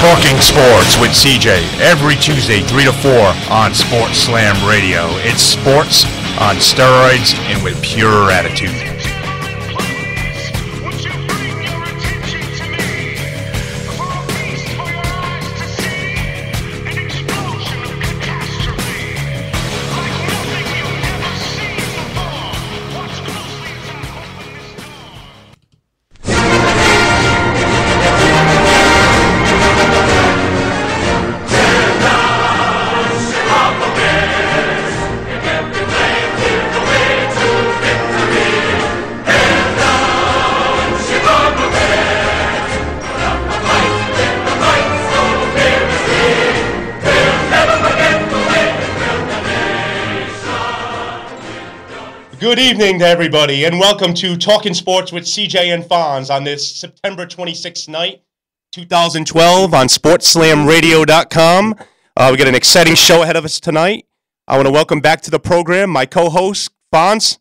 Talking Sports with CJ every Tuesday 3 to 4 on Sports Slam Radio. It's sports on steroids and with pure attitude. Good evening to everybody, and welcome to Talking Sports with CJ and Fonz on this September 26th night, 2012 on SportsSlamRadio.com. We got an exciting show ahead of us tonight. I want to welcome back to the program my co-host, Fonz.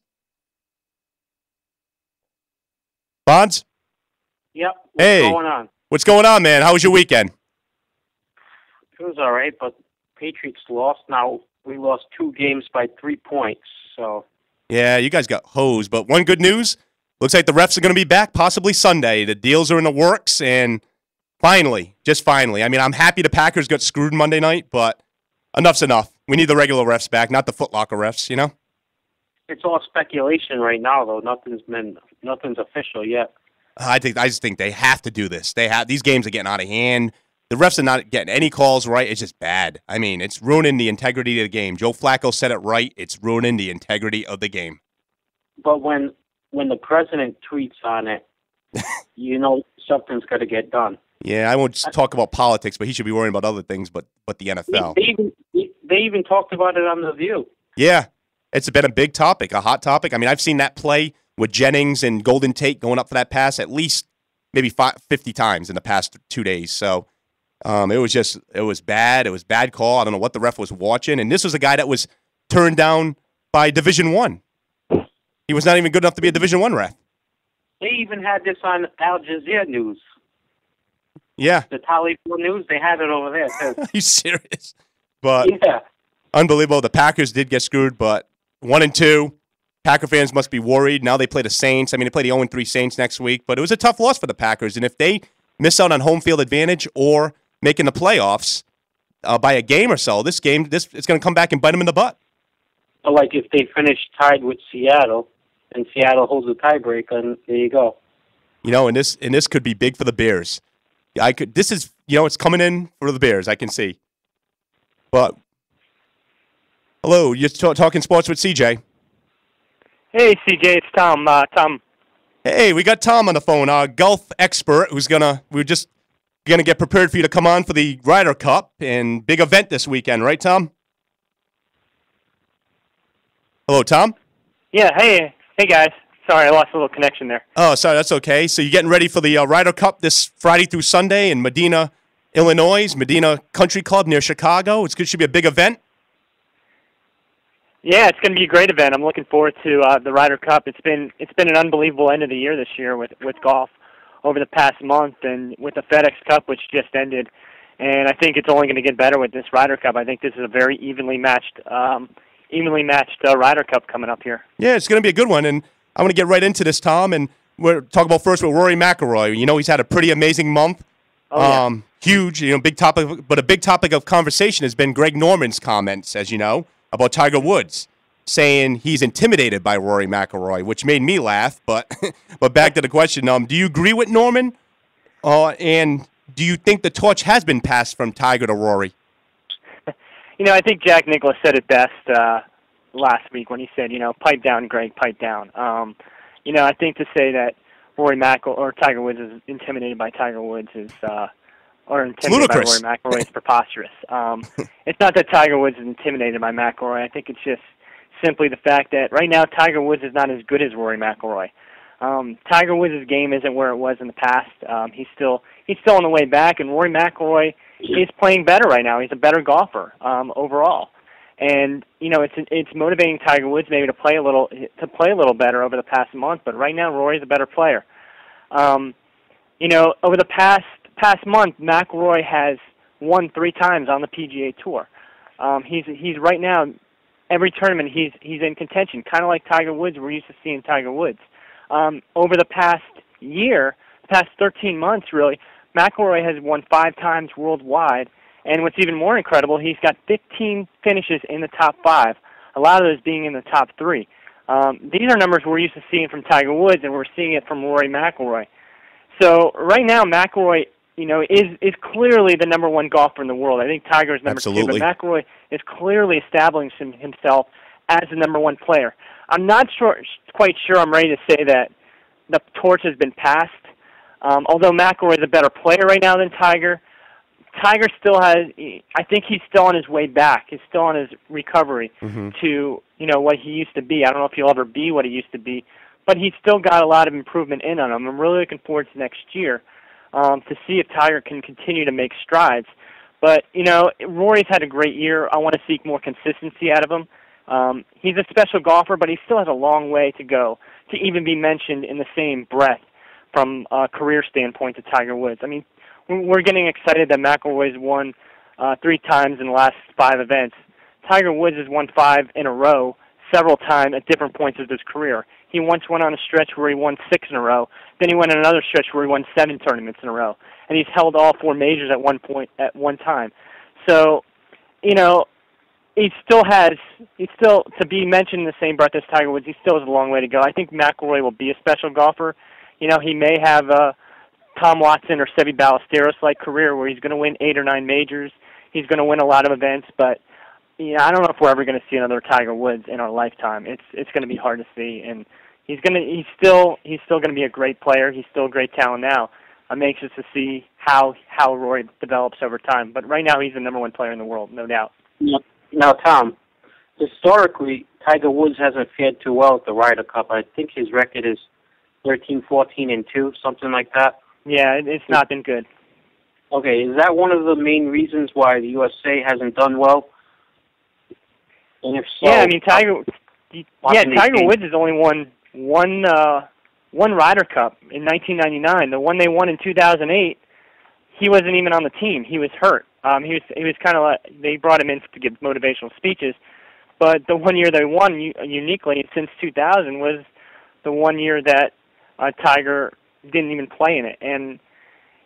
Fonz? Yep. Hey. What's going on? What's going on, man? How was your weekend? It was all right, but Patriots lost. Now, we lost 2 games by 3 points, so... Yeah, you guys got hosed, but one good news, looks like the refs are going to be back possibly Sunday. The deals are in the works, and finally, just finally. I mean, I'm happy the Packers got screwed Monday night, but enough's enough. We need the regular refs back, not the Foot Locker refs, you know? It's all speculation right now, though. Nothing's official yet. I just think they have to do this. These games are getting out of hand. The refs are not getting any calls right. It's just bad. I mean, it's ruining the integrity of the game. Joe Flacco said it right. It's ruining the integrity of the game. But when the president tweets on it, you know something's got to get done. Yeah, I won't talk about politics, but he should be worrying about other things but the NFL. They even talked about it on The View. Yeah, it's been a big topic, a hot topic. I mean, I've seen that play with Jennings and Golden Tate going up for that pass at least maybe 50 times in the past 2 days. So it was bad. It was bad call. I don't know what the ref was watching. And this was a guy that was turned down by Division I. He was not even good enough to be a Division I ref. They even had this on Al Jazeera News. Yeah. The Tali News, they had it over there, too. Are you serious? But yeah. Unbelievable. The Packers did get screwed, but 1-2. Packer fans must be worried. Now they play the Saints. I mean, they play the 0-3 Saints next week, but it was a tough loss for the Packers. And if they miss out on home field advantage or making the playoffs by a game or so, it's going to come back and bite them in the butt. Like if they finish tied with Seattle and Seattle holds a tiebreak, and there you go. You know, and this could be big for the Bears. It's coming in for the Bears, I can see. But hello, you're talking sports with CJ. Hey, CJ, it's Tom. Tom. Hey, we got Tom on the phone, our golf expert, we're just gonna get prepared for you to come on for the Ryder Cup and big event this weekend, right, Tom? Hello, Tom? Yeah, hey guys. Sorry, I lost a little connection there. Oh, sorry, that's okay. So you're getting ready for the Ryder Cup this Friday through Sunday in Medina, Illinois, Medina Country Club near Chicago. It should be a big event. Yeah, it's going to be a great event. I'm looking forward to the Ryder Cup. It's been an unbelievable end of the year this year with golf over the past month, and with the FedEx Cup, which just ended. And I think it's only going to get better with this Ryder Cup. I think this is a very evenly matched Ryder Cup coming up here. Yeah, it's going to be a good one, and I want to get right into this, Tom. And we're talking about first with Rory McIlroy. You know, he's had a pretty amazing month. Oh, yeah. Huge, big topic, but a big topic of conversation has been Greg Norman's comments, as you know, about Tiger Woods, saying he's intimidated by Rory McIlroy, which made me laugh. But back to the question, do you agree with Norman? And do you think the torch has been passed from Tiger to Rory? I think Jack Nicklaus said it best last week when he said, pipe down, Greg, pipe down. I think to say that Rory McIlroy or Tiger Woods is intimidated by Tiger Woods is or intimidated by Rory McIlroy is preposterous. It's not that Tiger Woods is intimidated by McIlroy. I think it's just simply the fact that right now Tiger Woods is not as good as Rory McIlroy. Tiger Woods' game isn't where it was in the past. He's still on the way back, and Rory McIlroy is playing better right now. He's a better golfer overall, and it's motivating Tiger Woods maybe to play a little better over the past month. But right now, Rory's a better player. Over the past past month, McIlroy has won 3 times on the PGA Tour. He's right now, every tournament he's in contention, kind of like Tiger Woods. We're used to seeing Tiger Woods. Over the past year, the past 13 months really, McIlroy has won 5 times worldwide, and what's even more incredible, he's got 15 finishes in the top 5, a lot of those being in the top 3. These are numbers we're used to seeing from Tiger Woods, and we're seeing it from Rory McIlroy. So right now, McIlroy, is clearly the number 1 golfer in the world. I think Tiger is number 2, but McIlroy is clearly establishing himself as the number 1 player. I'm not quite sure I'm ready to say that the torch has been passed. Although McIlroy is a better player right now than Tiger, Tiger still has, I think he's still on his way back. He's still on his recovery to, what he used to be. I don't know if he'll ever be what he used to be, but he's still got a lot of improvement in on him. I'm really looking forward to next year to see if Tiger can continue to make strides. But, Rory's had a great year. I want to seek more consistency out of him. He's a special golfer, but he still has a long way to go to even be mentioned in the same breath from a career standpoint to Tiger Woods. I mean, we're getting excited that McIlroy's won 3 times in the last 5 events. Tiger Woods has won 5 in a row several times at different points of his career. He once went on a stretch where he won 6 in a row. Then he went on another stretch where he won 7 tournaments in a row. And he's held all 4 majors at one time. So, he's still, to be mentioned in the same breath as Tiger Woods, he still has a long way to go. I think McIlroy will be a special golfer. He may have Tom Watson or Seve Ballesteros-like career where he's going to win 8 or 9 majors. He's going to win a lot of events, but I don't know if we're ever going to see another Tiger Woods in our lifetime. It's going to be hard to see, and he's still going to be a great player. He's still a great talent now. I'm anxious to see how Rory develops over time. But right now, he's the number 1 player in the world, no doubt. Now, Tom, historically, Tiger Woods hasn't fared too well at the Ryder Cup. I think his record is 13-14-2, something like that. Yeah, it's not been good. Okay, is that one of the main reasons why the USA hasn't done well? And if so, yeah, I mean Tiger Woods has only won one Ryder Cup in 1999. The one they won in 2008, he wasn't even on the team. He was hurt. He was kind of like, they brought him in to give motivational speeches, but the one year they won uniquely since 2000 was the one year that Tiger didn't even play in it. And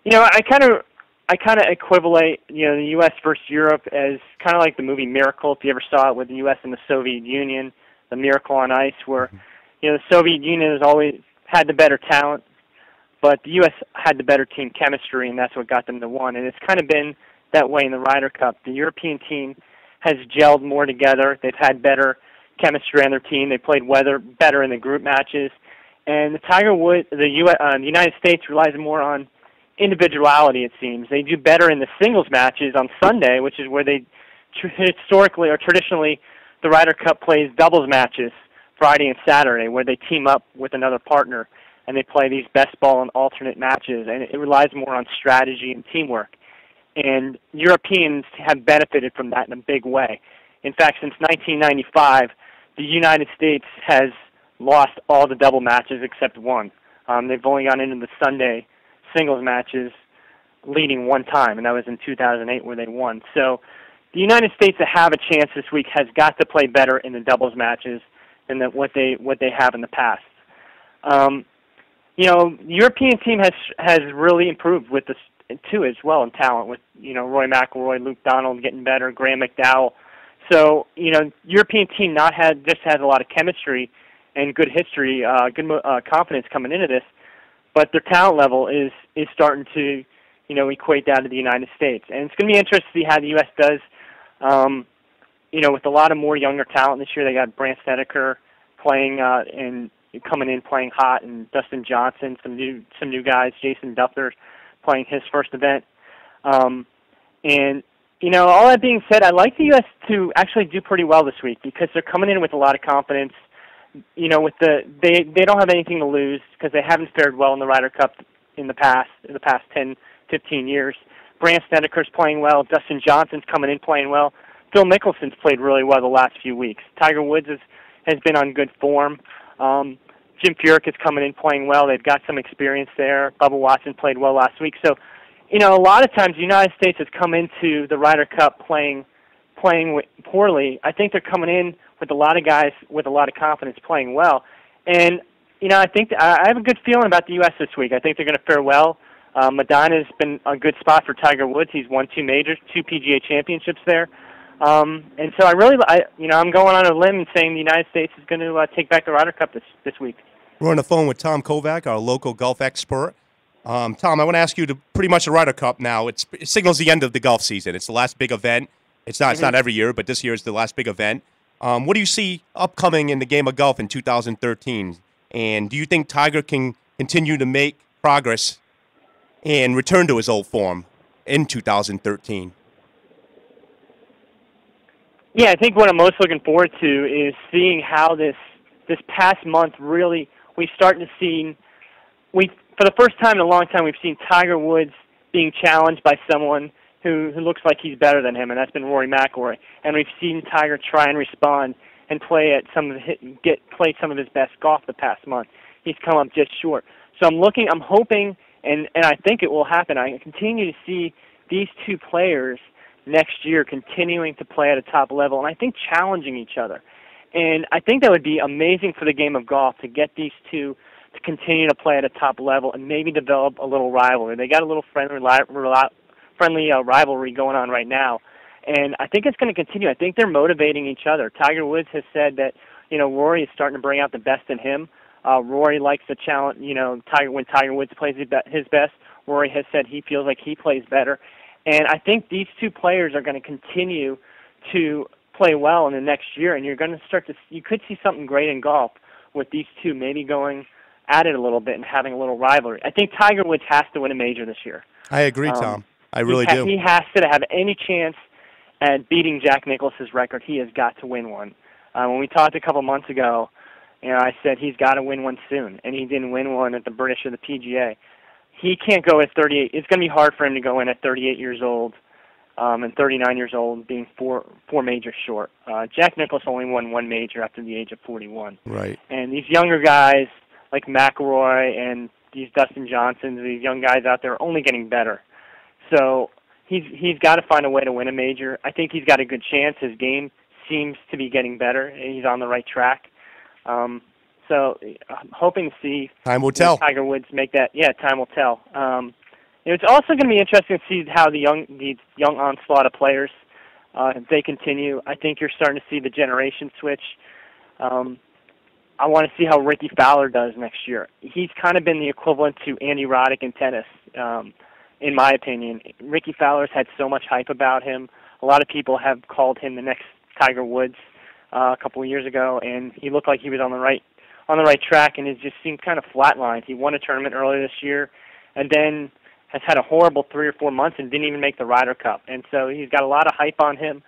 I kind of equivalent the U.S. versus Europe as kind of like the movie Miracle, if you ever saw it, with the U.S. and the Soviet Union, the Miracle on Ice, where the Soviet Union has always had the better talent, but the U.S. had the better team chemistry, and that's what got them to win. And it's kind of been that way in the Ryder Cup. The European team has gelled more together. They've had better chemistry on their team. They played better in the group matches. And the United States relies more on individuality, it seems. They do better in the singles matches on Sunday, which is where they historically or traditionally the Ryder Cup plays doubles matches Friday and Saturday, where they team up with another partner and they play these best ball and alternate matches, and it relies more on strategy and teamwork. And Europeans have benefited from that in a big way. In fact, since 1995, the United States has lost all the double matches except one. They've only gone into the Sunday singles matches leading one time, and that was in 2008 where they won. So the United States that have a chance this week has got to play better in the doubles matches than what they have in the past. The European team has really improved with this too as well in talent, with Rory McIlroy, Luke Donald getting better, Graham McDowell. So European team just has a lot of chemistry and good history, good confidence coming into this, but their talent level is starting to equate down to the United States, and it's going to be interesting to see how the U.S. does. With a lot of more younger talent this year, they got Brandt Snedeker playing and coming in playing hot, and Dustin Johnson, some new guys, Jason Dufner playing his first event. And all that being said, I'd like the U.S. to actually do pretty well this week because they're coming in with a lot of confidence. They don't have anything to lose because they haven't fared well in the Ryder Cup in the past 10, 15 years. Brandt Snedeker's playing well. Dustin Johnson's coming in playing well. Phil Mickelson's played really well the last few weeks. Tiger Woods has been on good form. Jim Furyk is coming in playing well. They've got some experience there. Bubba Watson played well last week. So, a lot of times the United States has come into the Ryder Cup playing poorly. I think they're coming in with a lot of guys with a lot of confidence playing well. And, I think I have a good feeling about the U.S. this week. I think they're going to fare well. Medina's been a good spot for Tiger Woods. He's won 2 majors, 2 PGA championships there. And so I'm going on a limb and saying the United States is going to take back the Ryder Cup this week. We're on the phone with Tom Kovac, our local golf expert. Tom, I want to ask you to pretty much the Ryder Cup now. It signals the end of the golf season. It's the last big event. It's not every year, but this year is the last big event. What do you see upcoming in the game of golf in 2013? And do you think Tiger can continue to make progress and return to his old form in 2013? Yeah, I think what I'm most looking forward to is seeing how this past month really we're starting to see for the first time in a long time we've seen Tiger Woods being challenged by someone who looks like he's better than him, and that's been Rory McIlroy. And we've seen Tiger try and respond and play some of his best golf the past month. He's come up just short. So I'm hoping, and I think it will happen. I continue to see these two players next year continuing to play at a top level, and I think challenging each other. And I think that would be amazing for the game of golf to get these two to continue to play at a top level and maybe develop a little rivalry. They got a little friendly rivalry going on right now, and I think it's going to continue. I think they're motivating each other. Tiger Woods has said that Rory is starting to bring out the best in him. Rory likes the challenge. When Tiger Woods plays his best, Rory has said he feels like he plays better. And I think these two players are going to continue to play well in the next year, and you're going to you could see something great in golf with these two maybe going at it a little bit and having a little rivalry. I think Tiger Woods has to win a major this year. I agree, Tom. I really do. He has to have any chance at beating Jack Nicklaus's record. He has got to win one. When we talked a couple months ago, I said he's got to win one soon, and he didn't win one at the British or the PGA. He can't go at 38. It's going to be hard for him to go in at 38 years old and 39 years old, being four majors short. Jack Nicklaus only won 1 major after the age of 41. Right. And these younger guys like McIlroy and these Dustin Johnsons, these young guys out there are only getting better. So he's got to find a way to win a major. I think he's got a good chance. His game seems to be getting better, and he's on the right track. So I'm hoping to see time will tell. Tiger Woods make that. Yeah, time will tell. It's also going to be interesting to see how the young onslaught of players, if they continue. I think you're starting to see the generation switch. I want to see how Ricky Fowler does next year. He's kind of been the equivalent to Andy Roddick in tennis, in my opinion. Ricky Fowler's had so much hype about him. A lot of people have called him the next Tiger Woods a couple of years ago, and he looked like he was on the right track, and it just seemed kind of flatlined. He won a tournament earlier this year, and then has had a horrible 3 or 4 months and didn't even make the Ryder Cup. And so he's got a lot of hype on him,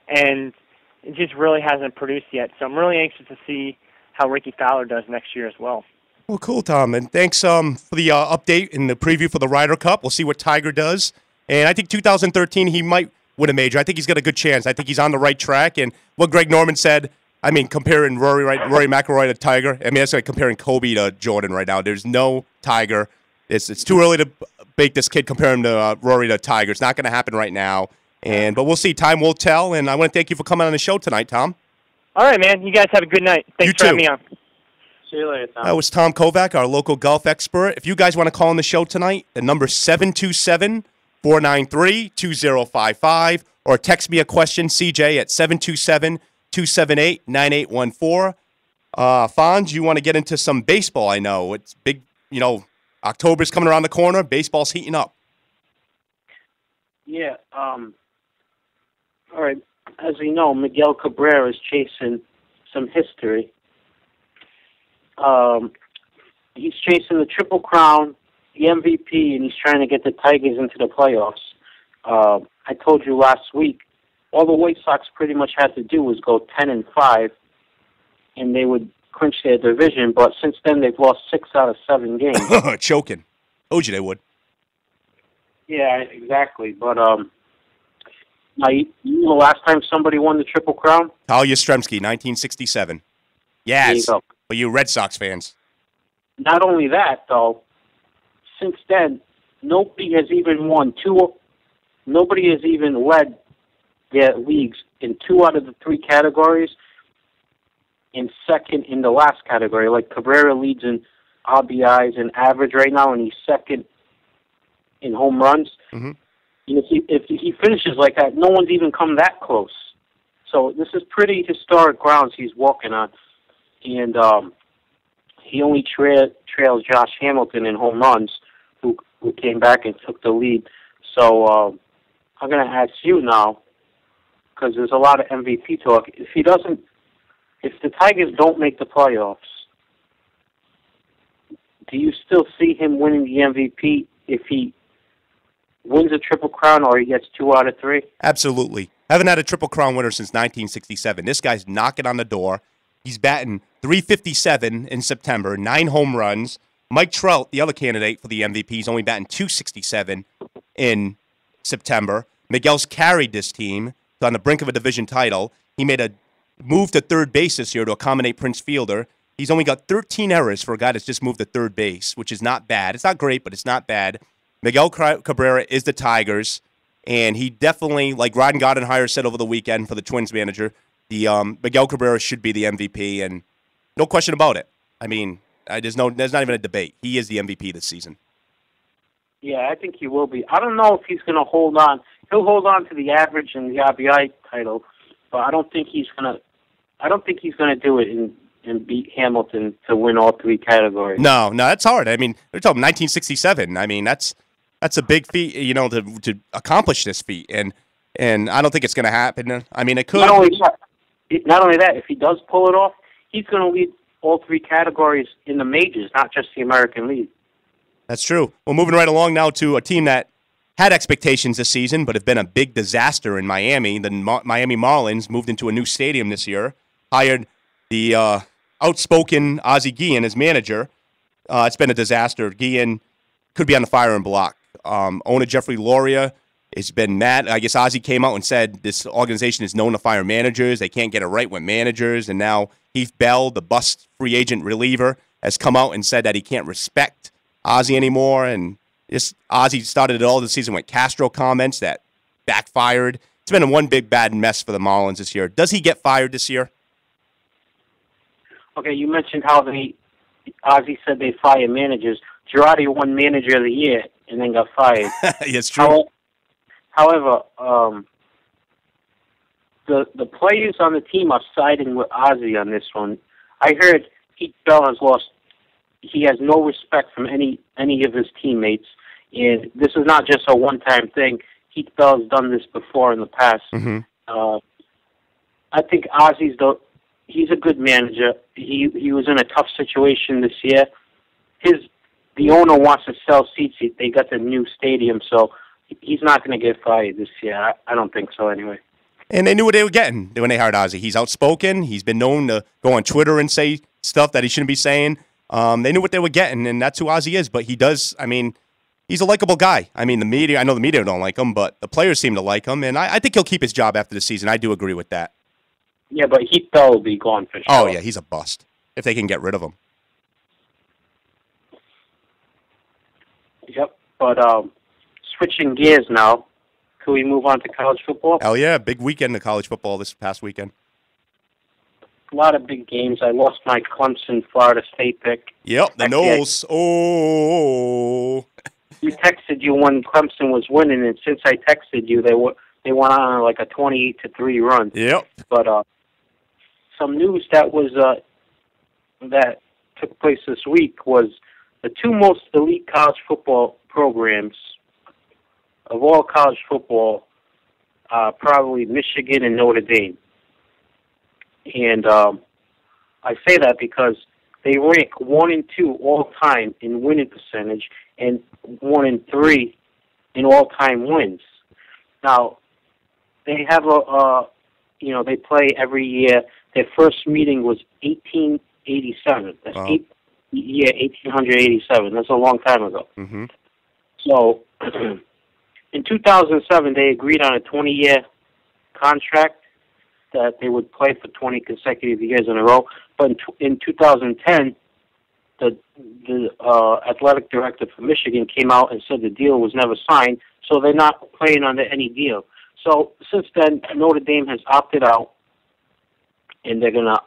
and it just really hasn't produced yet. So I'm really anxious to see how Ricky Fowler does next year as well. Well, cool, Tom, and thanks for the update and the preview for the Ryder Cup. We'll see what Tiger does, and I think 2013 he might win a major. I think he's got a good chance. I think he's on the right track, and what Greg Norman said, I mean, comparing Rory McIlroy to Tiger, I mean, that's like comparing Kobe to Jordan right now. There's no Tiger. It's too early to bake this kid, compare him to Rory to Tiger. It's not going to happen right now, but we'll see. Time will tell, and I want to thank you for coming on the show tonight, Tom. All right, man. You guys have a good night. Thanks for having me on. See you later, Tom. That was Tom Kovac, our local golf expert. If you guys want to call on the show tonight, the number is 727-493-2055, or text me a question, CJ, at 727-278-9814. Fonz, you want to get into some baseball, I know. It's big, October's coming around the corner. Baseball's heating up. Yeah. All right. As we know, Miguel Cabrera is chasing some history. He's chasing the Triple Crown, the MVP, and he's trying to get the Tigers into the playoffs. I told you last week, all the White Sox pretty much had to do was go 10-5, and they would clinch their division. But since then, they've lost 6 out of 7 games. Choking. Told you they would. Yeah, exactly. But now, you know the last time somebody won the Triple Crown? Hal Yastrzemski, 1967. Yes. There you go. For you Red Sox fans. Not only that, though, since then, nobody has even won two. Nobody has even led their leagues in 2 out of the 3 categories, and second in the last category. Like Cabrera leads in RBIs and average right now, and he's second in home runs. Mm-hmm. And if he finishes like that, no one's even come that close. So this is pretty historic grounds he's walking on, and he only trails Josh Hamilton in home runs, who came back and took the lead. So I'm going to ask you now, because there's a lot of MVP talk. If the Tigers don't make the playoffs, do you still see him winning the MVP if he wins a Triple Crown or he gets 2 out of 3? Absolutely. Haven't had a Triple Crown winner since 1967. This guy's knocking on the door. He's batting .357 in September, 9 home runs. Mike Trout, the other candidate for the MVP, is only batting .267 in September. Miguel's carried this team on the brink of a division title. He made a move to third base this year to accommodate Prince Fielder. He's only got 13 errors for a guy that's just moved to third base, which is not bad. It's not great, but it's not bad. Miguel Cabrera is the Tigers, and he definitely, like Ron Gardenhire said over the weekend for the Twins manager, the Miguel Cabrera should be the MVP, and no question about it. I mean, there's not even a debate. He is the MVP this season. Yeah, I think he will be. I don't know if he's going to hold on. He'll hold on to the average and the RBI title, but I don't think he's going to do it and beat Hamilton to win all 3 categories. No, that's hard. I mean, they're talking 1967. I mean, that's a big feat, to accomplish this feat, and I don't think it's going to happen. I mean, it could. Not only that, if he does pull it off, he's going to lead all 3 categories in the majors, not just the American League. That's true. Well, moving right along now to a team that had expectations this season, but have been a big disaster in Miami. The Miami Marlins moved into a new stadium this year, hired the outspoken Ozzie Guillen as manager. It's been a disaster. Guillen could be on the firing block. Owner Jeffrey Loria has been mad. I guess Ozzie came out and said this organization is known to fire managers. They can't get it right with managers. And now Heath Bell, the bust free agent reliever, has come out and said that he can't respect Ozzie anymore. And Ozzie started it all this season with Castro comments that backfired. It's been a one big bad mess for the Marlins this year. Does he get fired this year? Okay, you mentioned how Ozzie said they fire managers. Girardi won Manager of the Year and then got fired. It's true. However, the players on the team are siding with Ozzie on this one. I heard Heath Bell he has no respect from any of his teammates, and this is not just a one-time thing. Heath Bell's done this before in the past. Mm-hmm. I think he's a good manager. He was in a tough situation this year. The owner wants to sell seats. They got the new stadium, so he's not going to get fired this year. I don't think so anyway. And they knew what they were getting when they hired Ozzie. He's outspoken. He's been known to go on Twitter and say stuff that he shouldn't be saying. They knew what they were getting, and that's who Ozzie is. But he does, he's a likable guy. I know the media don't like him, but the players seem to like him, and I think he'll keep his job after the season. I do agree with that. Yeah, but Heath Bell will be gone for sure. Oh, yeah, he's a bust if they can get rid of him. Yep, but switching gears now, can we move on to college football? Hell yeah, big weekend of college football this past weekend. A lot of big games. I lost my Clemson Florida State pick. Yep, the Noles. Oh. We texted you when Clemson was winning, and since I texted you, they went on like a 28-3 run. Yep. But some news that took place this week was the 2 most elite college football programs of all college football, probably Michigan and Notre Dame. And I say that because they rank 1 and 2 all time in winning percentage and 1 and 3 in all time wins. Now, they have they play every year. Their first meeting was 1887. That's 1887. That's a long time ago. Mm-hmm. So, in 2007, they agreed on a 20-year contract that they would play for 20 consecutive years in a row. But in 2010, the athletic director for Michigan came out and said the deal was never signed, so they're not playing under any deal. So since then, Notre Dame has opted out, and they're going to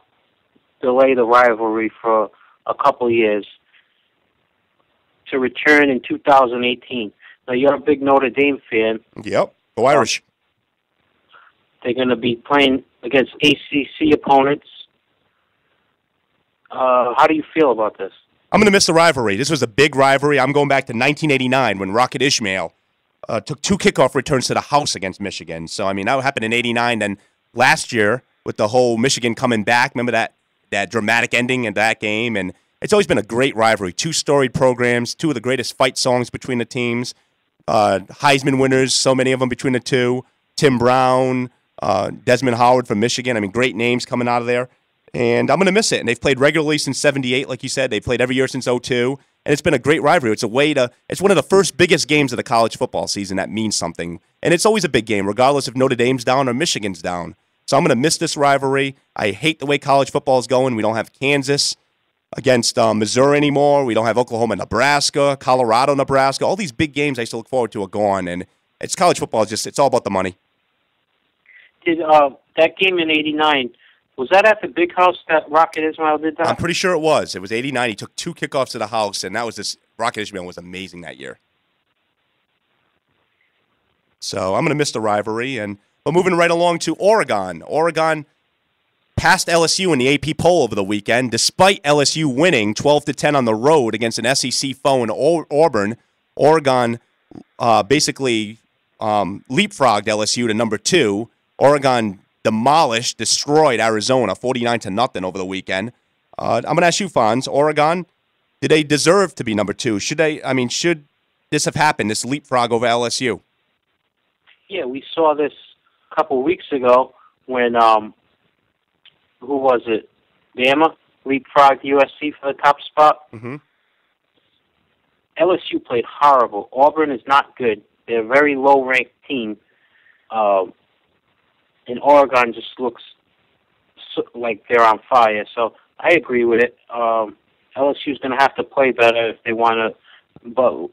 delay the rivalry for a couple years to return in 2018. Now, you're a big Notre Dame fan. Yep. Go Irish. They're going to be playing against ACC opponents. How do you feel about this? I'm going to miss the rivalry. This was a big rivalry. I'm going back to 1989 when Rocket Ismail took 2 kickoff returns to the house against Michigan. So, I mean, that happened in 89. Then last year with the whole Michigan coming back, remember that dramatic ending in that game? And it's always been a great rivalry. 2 storied programs, 2 of the greatest fight songs between the teams. Heisman winners, so many of them between the two. Tim Brown, Desmond Howard from Michigan. I mean, great names coming out of there. And I'm going to miss it. And they've played regularly since 78, like you said. They've played every year since 02. And it's been a great rivalry. It's one of the first biggest games of the college football season that means something. And it's always a big game, regardless if Notre Dame's down or Michigan's down. So I'm going to miss this rivalry. I hate the way college football is going. We don't have Kansas against Missouri anymore. We don't have Oklahoma, Nebraska, Colorado, Nebraska. All these big games I used to look forward to are gone. And it's college football. It's all about the money. Did that game in '89, was that at the big house that Rocket Ismail did that? I'm pretty sure it was. It was 89. He took 2 kickoffs to the house, and that was this. Rocket Ismail was amazing that year. So I'm going to miss the rivalry. But moving right along to Oregon. Oregon passed LSU in the AP poll over the weekend, despite LSU winning 12-10 on the road against an SEC foe in Auburn. Oregon basically leapfrogged LSU to number 2. Oregon destroyed Arizona 49-0 over the weekend. I'm going to ask you, Fonz, Oregon, did they deserve to be number 2? Should this have happened, this leapfrog over LSU? Yeah, we saw this a couple of weeks ago when, who was it? Bama leapfrogged USC for the top spot. Mm-hmm. LSU played horrible. Auburn is not good. They're a very low-ranked team. And Oregon just looks like they're on fire. So I agree with it. LSU's going to have to play better if they want to. But,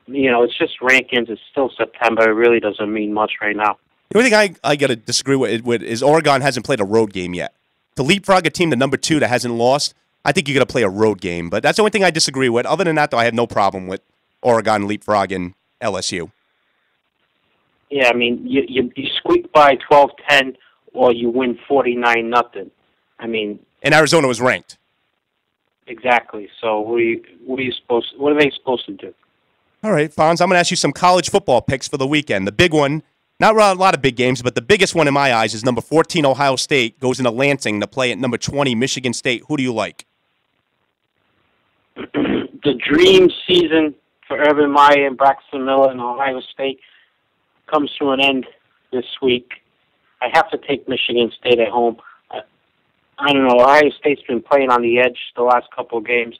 it's just rankings. It's still September. It really doesn't mean much right now. The only thing I got to disagree with is Oregon hasn't played a road game yet. To leapfrog a team to number 2 that hasn't lost, I think you got to play a road game. But that's the only thing I disagree with. Other than that, though, I have no problem with Oregon leapfrogging LSU. Yeah, I mean, you squeak by 12-10 or you win 49-0. I mean, and Arizona was ranked. Exactly. So what are they supposed to do? All right, Fonz, I'm going to ask you some college football picks for the weekend. The big one, not a lot of big games, but the biggest one in my eyes is number 14 Ohio State goes into Lansing to play at number 20 Michigan State. Who do you like? The dream season for Urban Meyer and Braxton Miller and Ohio State comes to an end this week. I have to take Michigan State at home. I don't know. Ohio State's been playing on the edge the last couple of games,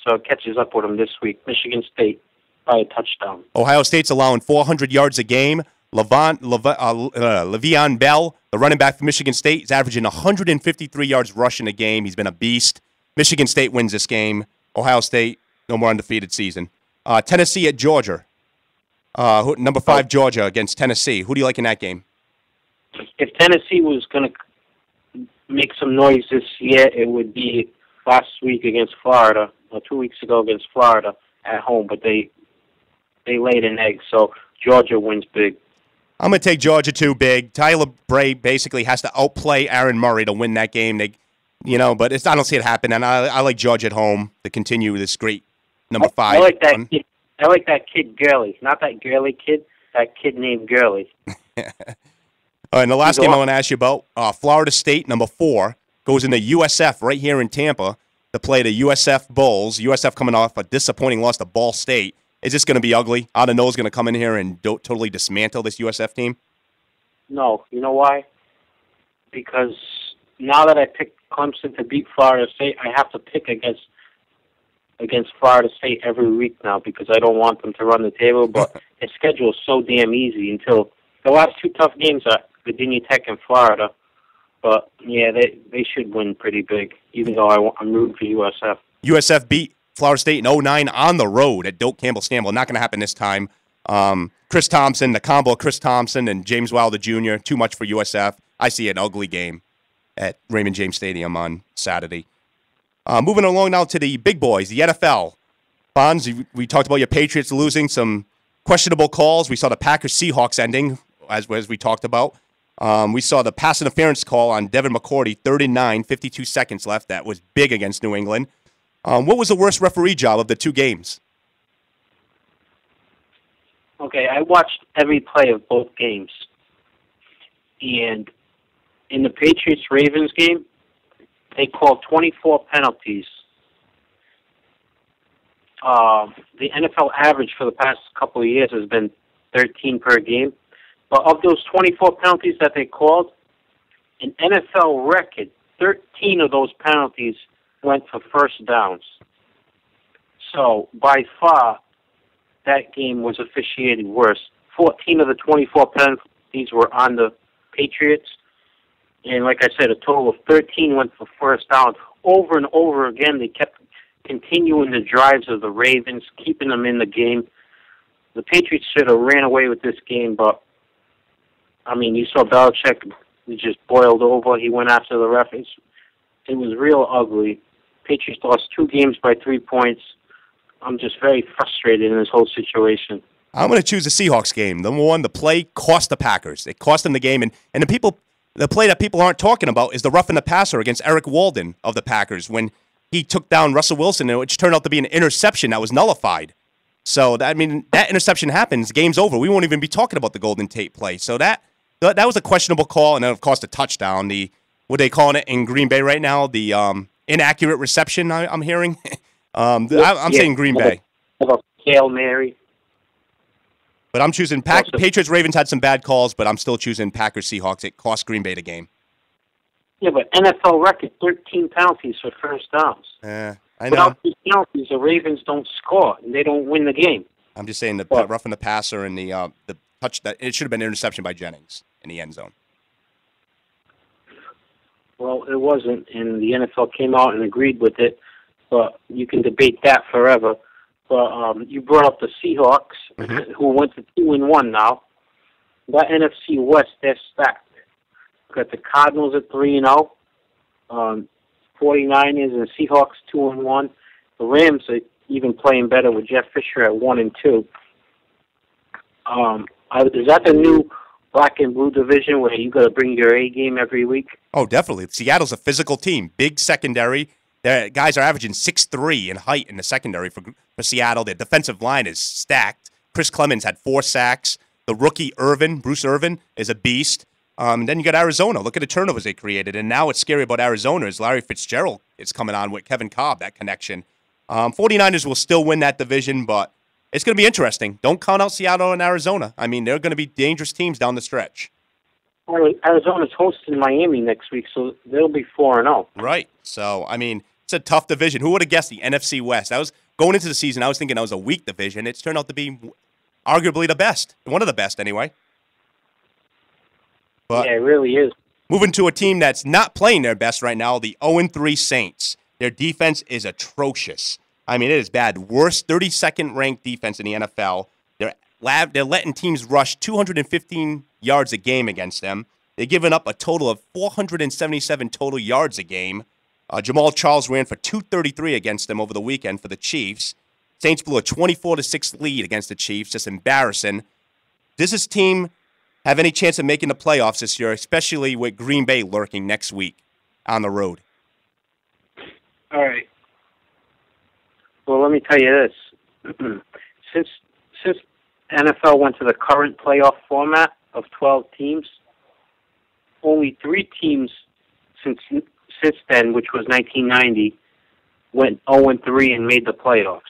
so it catches up with them this week. Michigan State by a touchdown. Ohio State's allowing 400 yards a game. Le'Veon Bell, the running back for Michigan State, is averaging 153 yards rushing a game. He's been a beast. Michigan State wins this game. Ohio State, no more undefeated season. Tennessee at Georgia. Number 5 Georgia against Tennessee. Who do you like in that game? If Tennessee was going to make some noise this year, it would be last week against Florida, or 2 weeks ago against Florida at home, but they laid an egg, so Georgia wins big. I'm going to take Georgia too big. Tyler Bray basically has to outplay Aaron Murray to win that game. But I don't see it happen, and I like Georgia at home to continue this great number 5. I like that kid. I like that kid Gurley, not that Gurley kid. That kid named Gurley. All right, and the last game I want to ask you about, Florida State, number 4, goes into USF right here in Tampa to play the USF Bulls. USF coming off a disappointing loss to Ball State. Is this going to be ugly? Adeno's going to come in here and totally dismantle this USF team? No. You know why? Because now that I picked Clemson to beat Florida State, I have to pick against Florida State every week now because I don't want them to run the table. But their schedule is so damn easy until the last 2 tough games are Virginia Tech and Florida. But, yeah, they should win pretty big, even though I'm rooting for USF. USF beat Florida State in '09 on the road at Doak Campbell Scramble. Not going to happen this time. Chris Thompson, the combo of Chris Thompson and James Wilder Jr., too much for USF. I see an ugly game at Raymond James Stadium on Saturday. Moving along now to the big boys, the NFL. Bonds, we talked about your Patriots losing some questionable calls. We saw the Packers-Seahawks ending, as we talked about. We saw the pass interference call on Devin McCourty, 39, 52 seconds left. That was big against New England. What was the worst referee job of the two games? Okay, I watched every play of both games. And in the Patriots-Ravens game, they called 24 penalties. The NFL average for the past couple of years has been 13 per game. But of those 24 penalties that they called, an NFL record, 13 of those penalties went for first downs. So, by far, that game was officiated worse. 14 of the 24 penalties were on the Patriots. And like I said, a total of 13 went for first down. Over and over again, they kept continuing the drives of the Ravens, keeping them in the game. The Patriots should have ran away with this game, but, I mean, you saw Belichick, he just boiled over. He went after the ref. It was real ugly. Patriots lost 2 games by 3 points. I'm just very frustrated in this whole situation. I'm going to choose the Seahawks game. Number one, the play cost the Packers. It cost them the game. And the play that people aren't talking about is the roughing the passer against Eric Walden of the Packers when he took down Russell Wilson, which turned out to be an interception that was nullified. So, that interception happens, game's over. We won't even be talking about the Golden Tate play. So that was a questionable call, and then, of course, the touchdown. What are they calling it in Green Bay right now? The inaccurate reception, I'm hearing. I'm saying Green Bay. Hail Mary. But I'm choosing Patriots. Ravens had some bad calls, but I'm still choosing Packers Seahawks. It cost Green Bay the game. Yeah, but NFL record 13 penalties for first downs. I know. Without these penalties, the Ravens don't score and they don't win the game. I'm just saying the roughing the passer and the touch that it should have been an interception by Jennings in the end zone. Well, it wasn't, and the NFL came out and agreed with it. But you can debate that forever. But you brought up the Seahawks, who went to 2-1 now. That NFC West, they're stacked. Got the Cardinals at 3-0, 49ers and Seahawks 2-1. The Rams are even playing better with Jeff Fisher at 1-2. Is that the new black and blue division where you got to bring your A game every week? Oh, definitely. Seattle's a physical team, big secondary. Their guys are averaging 6'3" in height in the secondary for Seattle. Their defensive line is stacked. Chris Clemens had 4 sacks. The rookie Bruce Irvin, is a beast. Then you got Arizona. Look at the turnovers they created. And now what's scary about Arizona is Larry Fitzgerald is coming on with Kevin Cobb, that connection. 49ers will still win that division, but it's going to be interesting. Don't count out Seattle and Arizona. I mean, they're going to be dangerous teams down the stretch. Arizona's hosting Miami next week, so they'll be 4-0. Right. So, I mean, it's a tough division. Who would have guessed the NFC West? I was going into the season, I was thinking that was a weak division. It's turned out to be arguably the best. One of the best, anyway. But yeah, it really is. Moving to a team that's not playing their best right now, the 0-3 Saints. Their defense is atrocious. I mean, it is bad. Worst 32nd ranked defense in the NFL. They're letting teams rush 215 yards a game against them. They've given up a total of 477 total yards a game. Jamal Charles ran for 233 against them over the weekend for the Chiefs. Saints blew a 24-6 lead against the Chiefs. Just embarrassing. Does this team have any chance of making the playoffs this year, especially with Green Bay lurking next week on the road? All right. Well, let me tell you this. Since NFL went to the current playoff format of 12 teams, only 3 teams since then, which was 1990, went 0-3 and made the playoffs.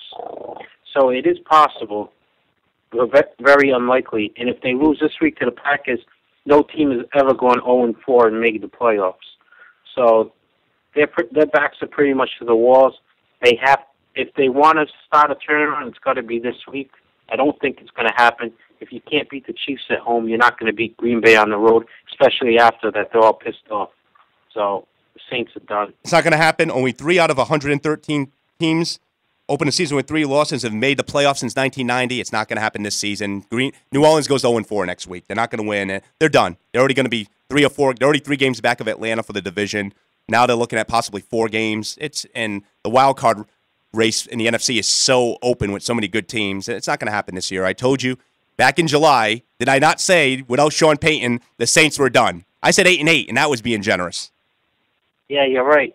So it is possible, but very unlikely. And if they lose this week to the Packers, no team has ever gone 0-4 and made the playoffs. So their backs are pretty much to the walls. If they want to start a turnaround, it's got to be this week. I don't think it's going to happen. If you can't beat the Chiefs at home, you're not going to beat Green Bay on the road, especially after that they're all pissed off. So the Saints are done. It's not going to happen. Only 3 out of 113 teams opened the season with 3 losses, have made the playoffs since 1990. It's not going to happen this season. New Orleans goes 0-4 next week. They're not going to win. They're done. They're already going to be 3 or 4. They're already 3 games back of Atlanta for the division. Now they're looking at possibly 4 games. And the wild card race in the NFC is so open with so many good teams. It's not going to happen this year. I told you back in July, did I not say without Sean Payton, the Saints were done? I said 8-8, and that was being generous. Yeah, you're right.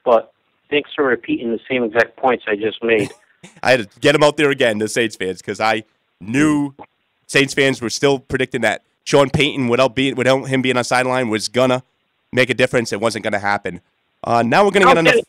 But thanks for repeating the same exact points I just made. I had to get them out there again, the Saints fans, because I knew Saints fans were still predicting that Sean Payton, without him being on sideline, was going to make a difference. It wasn't going to happen. Now we're going to get on the...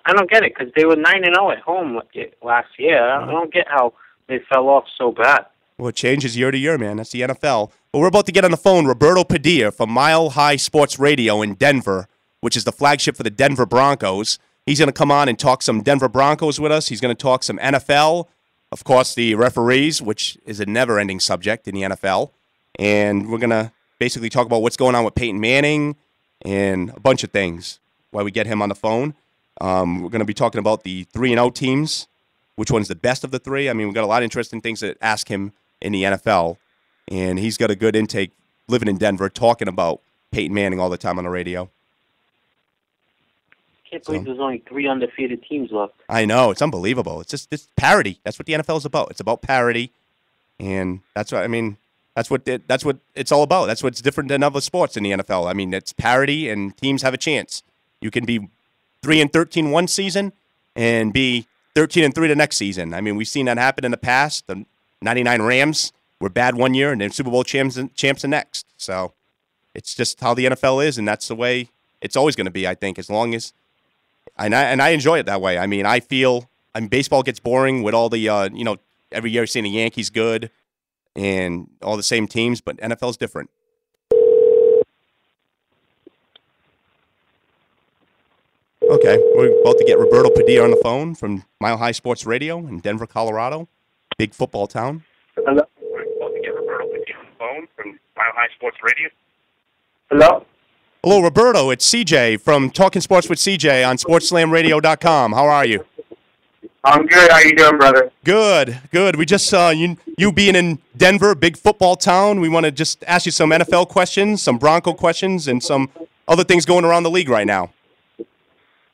I don't get it, because they were 9-0 at home last year. I don't get how they fell off so bad. Well, it changes year to year, man. That's the NFL. But we're about to get on the phone Roberto Padilla from Mile High Sports Radio in Denver, which is the flagship for the Denver Broncos. He's going to come on and talk some Denver Broncos with us. He's going to talk some NFL, of course, the referees, which is a never-ending subject in the NFL. And we're going to basically talk about what's going on with Peyton Manning and a bunch of things while we get him on the phone. We're going to be talking about the 3-0 teams, which one's the best of the 3. I mean, we've got a lot of interesting things to ask him in the NFL. And he's got a good intake living in Denver, talking about Peyton Manning all the time on the radio. Can't believe there's only 3 undefeated teams left. I know. It's unbelievable. It's just parity. That's what the NFL is about. It's about parity. And that's what, I mean, that's what it's all about. That's what's different than other sports in the NFL. I mean, it's parity, and teams have a chance. You can be 3-13 one season and be 13-3 the next season. I mean, we've seen that happen in the past. The 99 Rams were bad one year, and then Super Bowl champs the next. So it's just how the NFL is, and that's the way it's always going to be, I think, as long as and I enjoy it that way. I mean, baseball gets boring with all the, every year seeing the Yankees good and all the same teams, but NFL's different. Okay, we're about to get Roberto Padilla on the phone from Mile High Sports Radio in Denver, Colorado. Big football town. Hello? We're about to get Roberto Padilla on the phone from Mile High Sports Radio. Hello? Hello, Roberto. It's CJ from Talking Sports with CJ on SportsSlamRadio.com. How are you? I'm good. How you doing, brother? Good, good. We just saw you being in Denver, big football town. We want to just ask you some NFL questions, some Bronco questions, and some other things going around the league right now.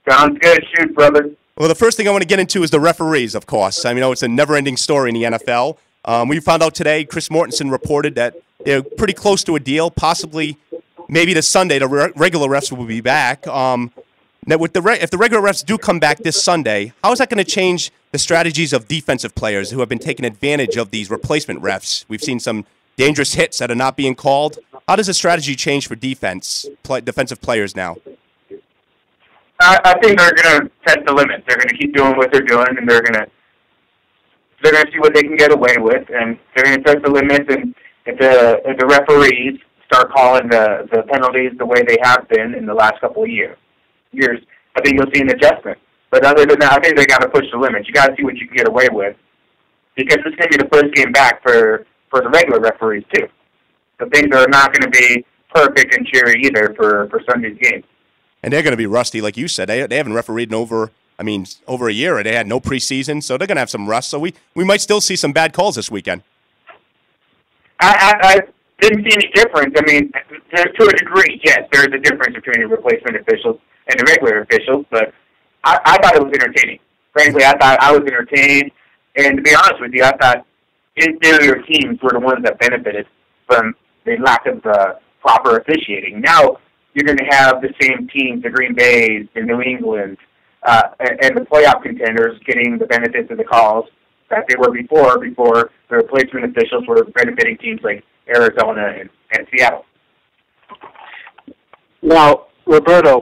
Sounds good. Shoot, brother. Well, the first thing I want to get into is the referees, of course. I mean, it's a never-ending story in the NFL. We found out today, Chris Mortensen reported that they're pretty close to a deal, possibly maybe this Sunday the regular refs will be back. Now, if the regular refs do come back this Sunday, how is that going to change the strategies of defensive players who have been taking advantage of these replacement refs? We've seen some dangerous hits that are not being called. How does the strategy change for defensive players now? I think they're going to test the limits. They're going to keep doing what they're doing, and they're going to see what they can get away with, and they're going to test the limits. And if the referees start calling the penalties the way they have been in the last couple of years, I think you'll see an adjustment. But other than that, I think they got to push the limits. You got to see what you can get away with, because it's going to be the first game back for the regular referees too. So things are not going to be perfect and cheery either for Sunday's game. And they're going to be rusty, like you said. They haven't refereed in over a year. They had no preseason, so they're going to have some rust. So we might still see some bad calls this weekend. I didn't see any difference. I mean, to a degree, yes, there is a difference between the replacement officials and the regular officials, but I thought it was entertaining. Frankly, I thought I was entertained, and to be honest with you, I thought inferior teams were the ones that benefited from the lack of proper officiating. Now you're going to have the same teams, the Green Bays, the New England, and the playoff contenders getting the benefits of the calls that they were before the replacement officials were benefiting teams like Arizona and Seattle. Now, Roberto,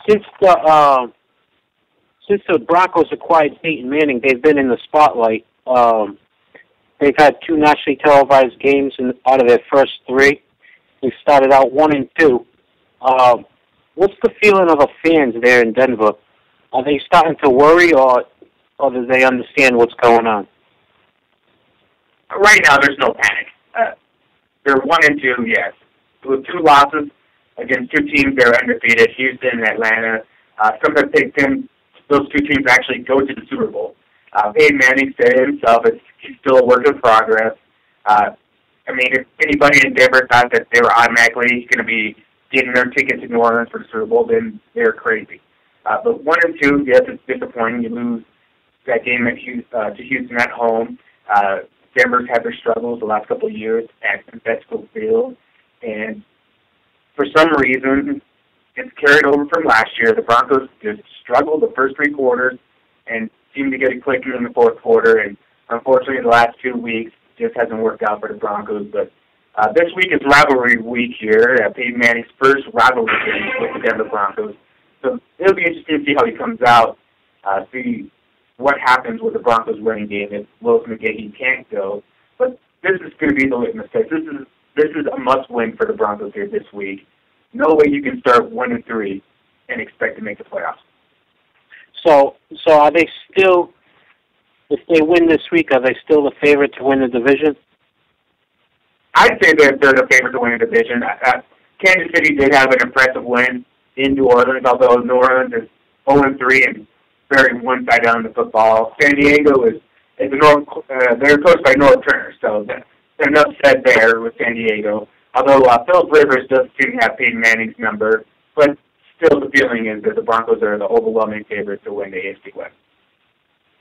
since the Broncos acquired Peyton Manning, they've been in the spotlight. They've had 2 nationally televised games out of their first 3. They started out 1-2. What's the feeling of the fans there in Denver? Are they starting to worry, or do they understand what's going on? Right now, there's no panic. They're 1-2, yes, with 2 losses against 2 teams that are undefeated, Houston and Atlanta. Some have picked them those two teams actually go to the Super Bowl. Peyton Manning said it himself, he's still a work in progress. I mean, if anybody in Denver thought that they were automatically going to be getting their ticket to New Orleans for the Super Bowl, then they're crazy. But 1 and 2, yes, it's disappointing. You lose that game to Houston at home. Denver's had their struggles the last couple of years at Petco Field, and for some reason, it's carried over from last year. The Broncos just struggled the first 3 quarters and seemed to get it clicking in the fourth quarter, and unfortunately, the last 2 weeks just hasn't worked out for the Broncos. But this week is rivalry week here. Peyton Manning's first rivalry game with the Denver Broncos. So it'll be interesting to see how he comes out, see what happens with the Broncos running game if Willis McGahee can't go. But this is going to be the litmus test. This is a must-win for the Broncos here this week. No way you can start 1 and 3 and expect to make the playoffs. So are they still, if they win this week, are they still the favorite to win the division? I'd say they're the favorite to win the division. Kansas City did have an impressive win in New Orleans, although New Orleans is 0-3 and very one-sided on the football. San Diego they're coached by North Turner, so there's enough said there with San Diego. Although Philip Rivers does seem to have Peyton Manning's number, but still the feeling is that the Broncos are the overwhelming favorite to win the AFC West.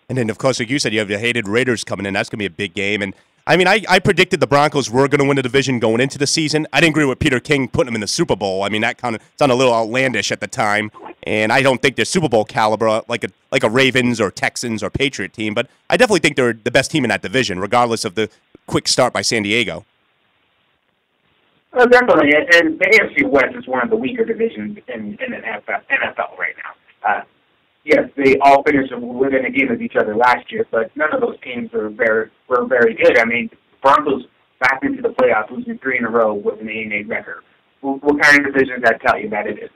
And then, of course, like you said, you have the hated Raiders coming in. That's going to be a big game. And I mean, I predicted the Broncos were going to win the division going into the season. I didn't agree with Peter King putting them in the Super Bowl. I mean, that kind of sounded a little outlandish at the time. And I don't think they're Super Bowl caliber like a Ravens or Texans or Patriot team. But I definitely think they're the best team in that division, regardless of the quick start by San Diego. Well, definitely. And the AFC West is one of the weaker divisions in the NFL right now. Yes, they all finished within a game of each other last year, but none of those teams were very good. I mean, Broncos back into the playoffs, losing 3 in a row with an 8-8 record. What kind of division does that tell you that it is?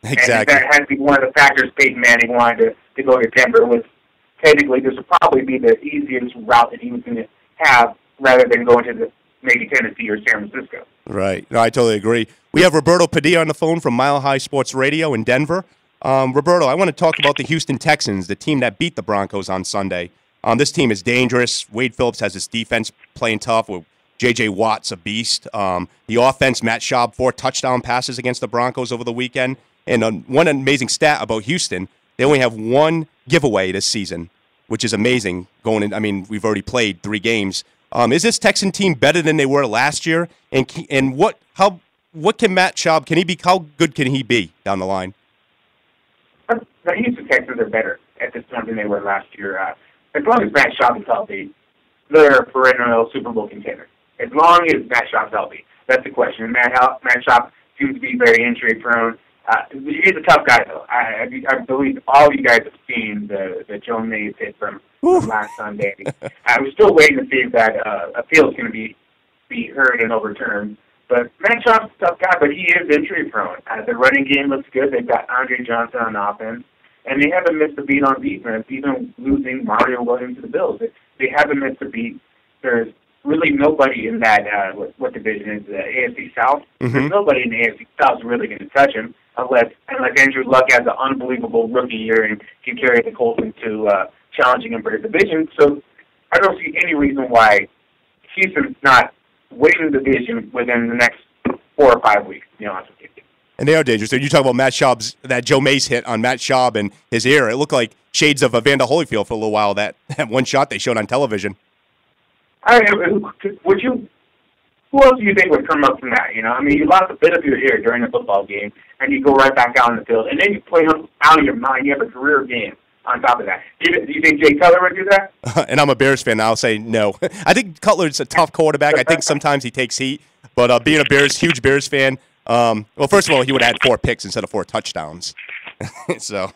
Exactly. And that has to be one of the factors Peyton Manning wanted to go to Denver was technically this would probably be the easiest route that he was going to have rather than going to maybe Tennessee or San Francisco. Right. No, I totally agree. We have Roberto Padilla on the phone from Mile High Sports Radio in Denver. Roberto, I want to talk about the Houston Texans, the team that beat the Broncos on Sunday. This team is dangerous. Wade Phillips has his defense playing tough with J.J. Watt's a beast. The offense, Matt Schaub, 4 touchdown passes against the Broncos over the weekend. And one amazing stat about Houston, they only have 1 giveaway this season, which is amazing. I mean, we've already played 3 games. Is this Texan team better than they were last year? And what can Matt Schaub, how good can he be down the line? The Houston Texans are better at this point than they were last year. As long as Matt Schaub is healthy, they're a perennial Super Bowl contender. As long as Matt Schaub's healthy. That's the question. And Matt Schaub seems to be very injury-prone. He's a tough guy, though. I believe all of you guys have seen the Joe Mays hit from last Sunday. We're still waiting to see if that appeal is going to be heard and overturned. But Matt Schaub's a tough guy, but he is injury-prone. The running game looks good. They've got Andre Johnson on offense, and they haven't missed a beat on defense, even losing Mario Williams to the Bills. They haven't missed a beat. There's really nobody in that, what division is the AFC South? Mm-hmm. There's nobody in the AFC South is really going to touch him unless Andrew Luck has an unbelievable rookie year and can carry the Colts into challenging him for the division. So I don't see any reason why Houston's not winning the division within the next 4 or 5 weeks, to be honest with you. And they are dangerous. So you talk about Matt Schaub's, that Joe Mays hit on Matt Schaub and his ear. It looked like shades of Evander Holyfield for a little while, that one shot they showed on television. Who else do you think would come up from that? You know, I mean, you lost a bit of your ear during a football game, and you go right back out on the field, and then you play out of your mind. You have a career game on top of that. Do you think Jay Cutler would do that? And I'm a Bears fan, I'll say no. I think Cutler's a tough quarterback. I think sometimes he takes heat. But being a huge Bears fan, well, first of all, he would have had 4 picks instead of 4 touchdowns. So,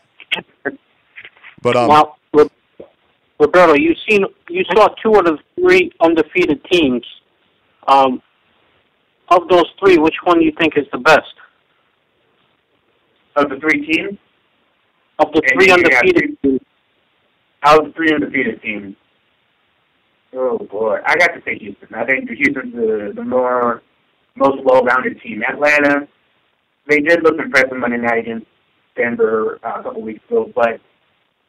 but well, Roberto, you saw 2 of the 3 undefeated teams. Of those 3, which one do you think is the best? Of the 3 teams? Of the 3 undefeated teams. Out of the 3 undefeated teams. Oh, boy. I got to say Houston. I think Houston's the most well-rounded team. Atlanta, they did look impressive Monday night against Denver a couple weeks ago, but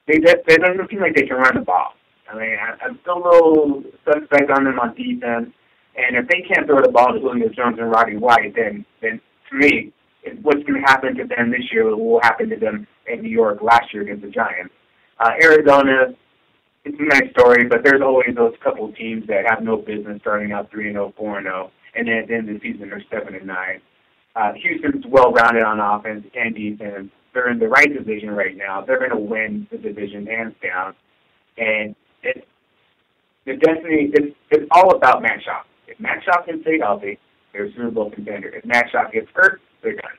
they doesn't seem like they can run the ball. I mean, I'm still a little suspect on them on defense, and if they can't throw the ball to Julio Jones and Roddy White, then to me, what's going to happen to them this year will happen to them in New York last year against the Giants. Arizona, it's a nice story, but there's always those couple teams that have no business starting out 3-0, 4-0, and then at the end of the season they're 7-9. Houston's well-rounded on offense and defense. They're in the right division right now. They're going to win the division hands down, and it's all about Matt Schaub. If Matt Schaub can stay healthy, they're a Super Bowl contender. If Matt Schaub gets hurt, they're done.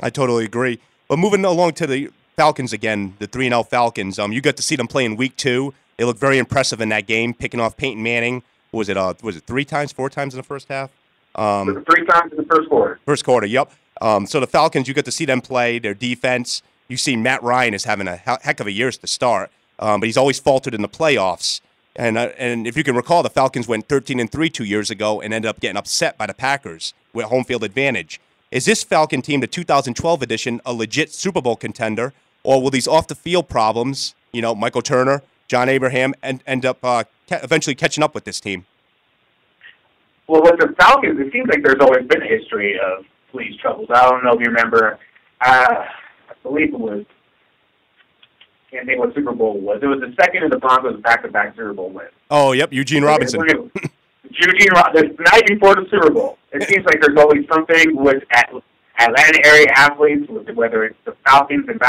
I totally agree. But moving along to the Falcons again, the 3-0 Falcons. You got to see them play in Week 2. They looked very impressive in that game, picking off Peyton Manning. Was it 3 times, 4 times in the first half? 3 times in the first quarter. First quarter, yep. So the Falcons, you get to see them play, their defense. You see Matt Ryan is having a heck of a year to start, but he's always faltered in the playoffs. And if you can recall, the Falcons went 13-3 2 years ago and ended up getting upset by the Packers with home field advantage. Is this Falcon team, the 2012 edition, a legit Super Bowl contender, or will these off-the-field problems, Michael Turner, John Abraham, end up eventually catching up with this team? Well, with the Falcons, it seems like there's always been a history of police troubles. I don't know if you remember. I believe it was. I can't think what Super Bowl it was. It was the second of the Broncos back-to-back Super Bowl win. Oh, yep, Eugene Robinson. Eugene Robinson. The night before the Super Bowl. It seems like there's always something with Atlanta area athletes, whether it's the Falcons and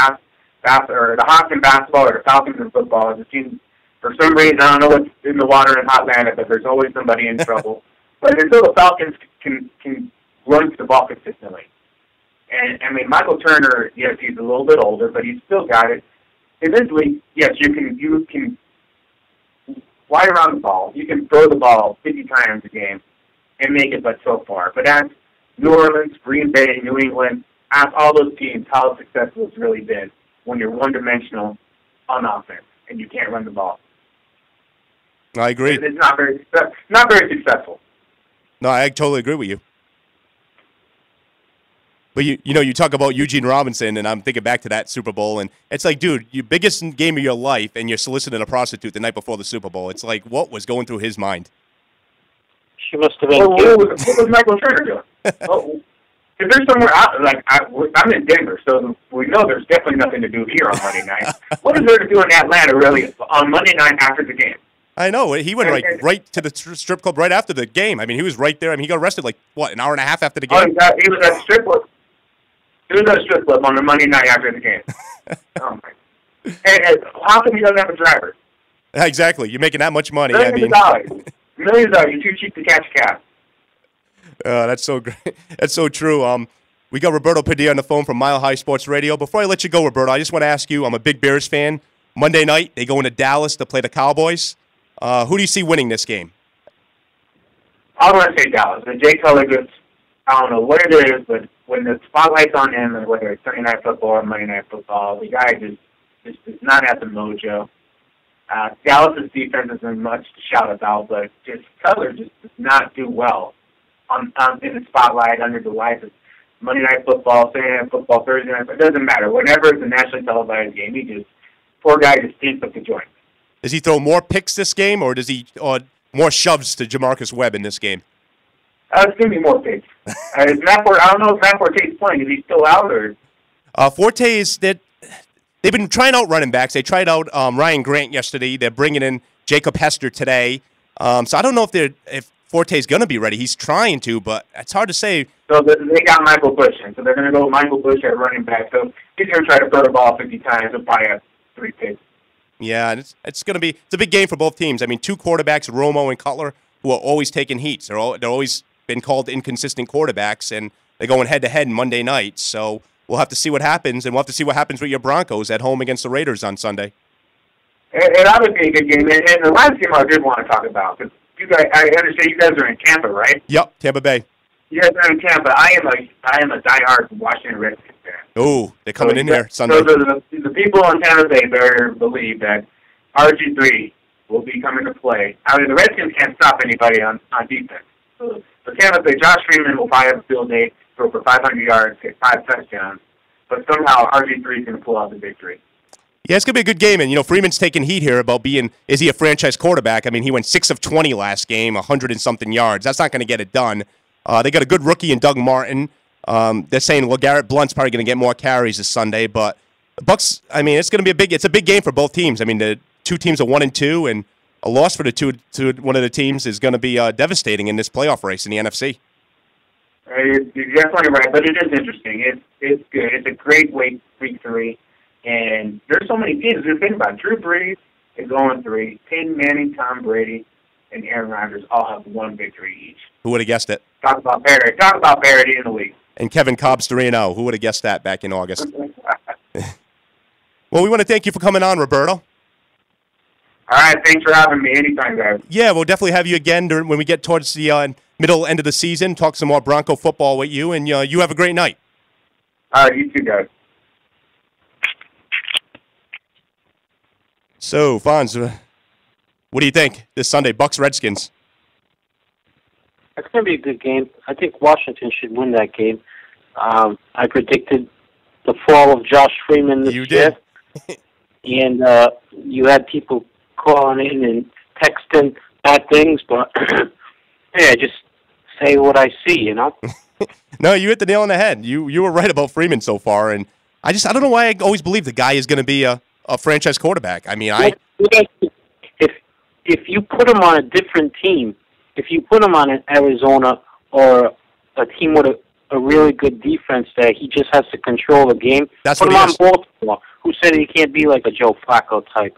or the Hawks in basketball or the Falcons in football. It seems for some reason, I don't know what's in the water in Atlanta, but there's always somebody in trouble. But until the Falcons can run the ball consistently. And, I mean, Michael Turner, yes, he's a little bit older, but he's still got it. Eventually, yes, you can fly around the ball. You can throw the ball 50 times a game and make it but so far. But as New Orleans, Green Bay, New England, ask all those teams how successful it's really been when you're one-dimensional on offense and you can't run the ball. I agree. It's not very successful. No, I totally agree with you. But you talk about Eugene Robinson, and I'm thinking back to that Super Bowl, and it's like, dude, your biggest game of your life, and you're soliciting a prostitute the night before the Super Bowl. It's like, what was going through his mind? She must have been. What was Michael Turner doing? If there's somewhere out, I'm in Denver, so we know there's definitely nothing to do here on Monday night. What is there to do in Atlanta, really, on Monday night after the game? I know. He went right to the strip club right after the game. I mean, he was right there. I mean, he got arrested an hour and a half after the game? He was at a strip club. He was at a strip club on the Monday night after the game. Oh, my. And how come he doesn't have a driver? Exactly. You're making that much money. Millions of dollars. Millions of dollars. You're too cheap to catch a cab. That's so great. That's so true. We got Roberto Padilla on the phone from Mile High Sports Radio. Before I let you go, Roberto, I just want to ask you, I'm a big Bears fan. Monday night, they go into Dallas to play the Cowboys. Who do you see winning this game? I'm going to say Dallas. And Jay Cutler gets, I don't know what it is, but when the spotlight's on him, whether it's Sunday Night Football or Monday Night Football, the guy just does not have the mojo. Dallas' defense isn't much to shout about, but just Cutler just does not do well in the spotlight under the lights of Monday Night Football, Sunday Night Football, Thursday Night. It doesn't matter. Whenever it's a nationally televised game, poor guy just stinks up the joint. Does he throw more picks this game, or does he more shoves to Jamarcus Webb in this game? It's going to be more picks. I don't know if Matt Forte's playing. Is he still out? Or? Forte is that they've been trying out running backs. They tried out Ryan Grant yesterday. They're bringing in Jacob Hester today. So I don't know if Forte's going to be ready. He's trying to, but it's hard to say. So they got Michael Bush in. So they're going to go with Michael Bush at running back. So he's going to try to throw the ball 50 times. He'll probably have 3 picks. Yeah, and it's a big game for both teams. I mean, 2 quarterbacks, Romo and Cutler, who are always taking heats. They're always been called inconsistent quarterbacks, and they're going head-to-head Monday night. So we'll have to see what happens, and we'll have to see what happens with your Broncos at home against the Raiders on Sunday. And that would be a good game. And the last game I did want to talk about, because I understand you guys are in Tampa, right? Yep, Tampa Bay. You guys are in Tampa. I am a diehard Washington Redskins fan. Oh, they're coming in here Sunday. So the people on Tampa Bay better believe that RG3 will be coming to play. I mean, the Redskins can't stop anybody on defense. So Tampa Bay, Josh Freeman will probably have a field day, throw for 500 yards, get 5 touchdowns. But somehow RG3 is going to pull out the victory. Yeah, it's going to be a good game. And, Freeman's taking heat here about is he a franchise quarterback? I mean, he went 6 of 20 last game, 100 and something yards. That's not going to get it done. They got a good rookie in Doug Martin. They're saying, Garrett Blunt's probably going to get more carries this Sunday. But the Bucks, I mean, it's going to be a big game for both teams. I mean, the two teams are 1-2, and a loss for the to one of the teams is going to be devastating in this playoff race in the NFC. You're definitely right, but it is interesting. It's good. It's a great week 3, and there's so many teams. Think about it. Drew Brees is 0-3. Peyton Manning, Tom Brady, and Aaron Rodgers all have one victory each. Who would have guessed it? Talk about parity. Talk about parity in the league. And Kevin Cobb's 3-0. Who would have guessed that back in August? Well, we want to thank you for coming on, Roberto. All right, thanks for having me. Anytime, guys. Yeah, we'll definitely have you again when we get towards the middle end of the season. Talk some more Bronco football with you, and you have a great night. All right, you too, guys. So, Fonz, what do you think this Sunday, Bucks-Redskins? It's going to be a good game. I think Washington should win that game. I predicted the fall of Josh Freeman this year. And you had people calling in and texting bad things, but hey, just say what I see, No, you hit the nail on the head. You were right about Freeman so far, and I don't know why I always believe the guy is going to be a franchise quarterback. I mean, if you put him on a different team, if you put him on an Arizona or a team with a really good defense that he just has to control the game, That's put him what on Baltimore, who said he can't be like a Joe Flacco type.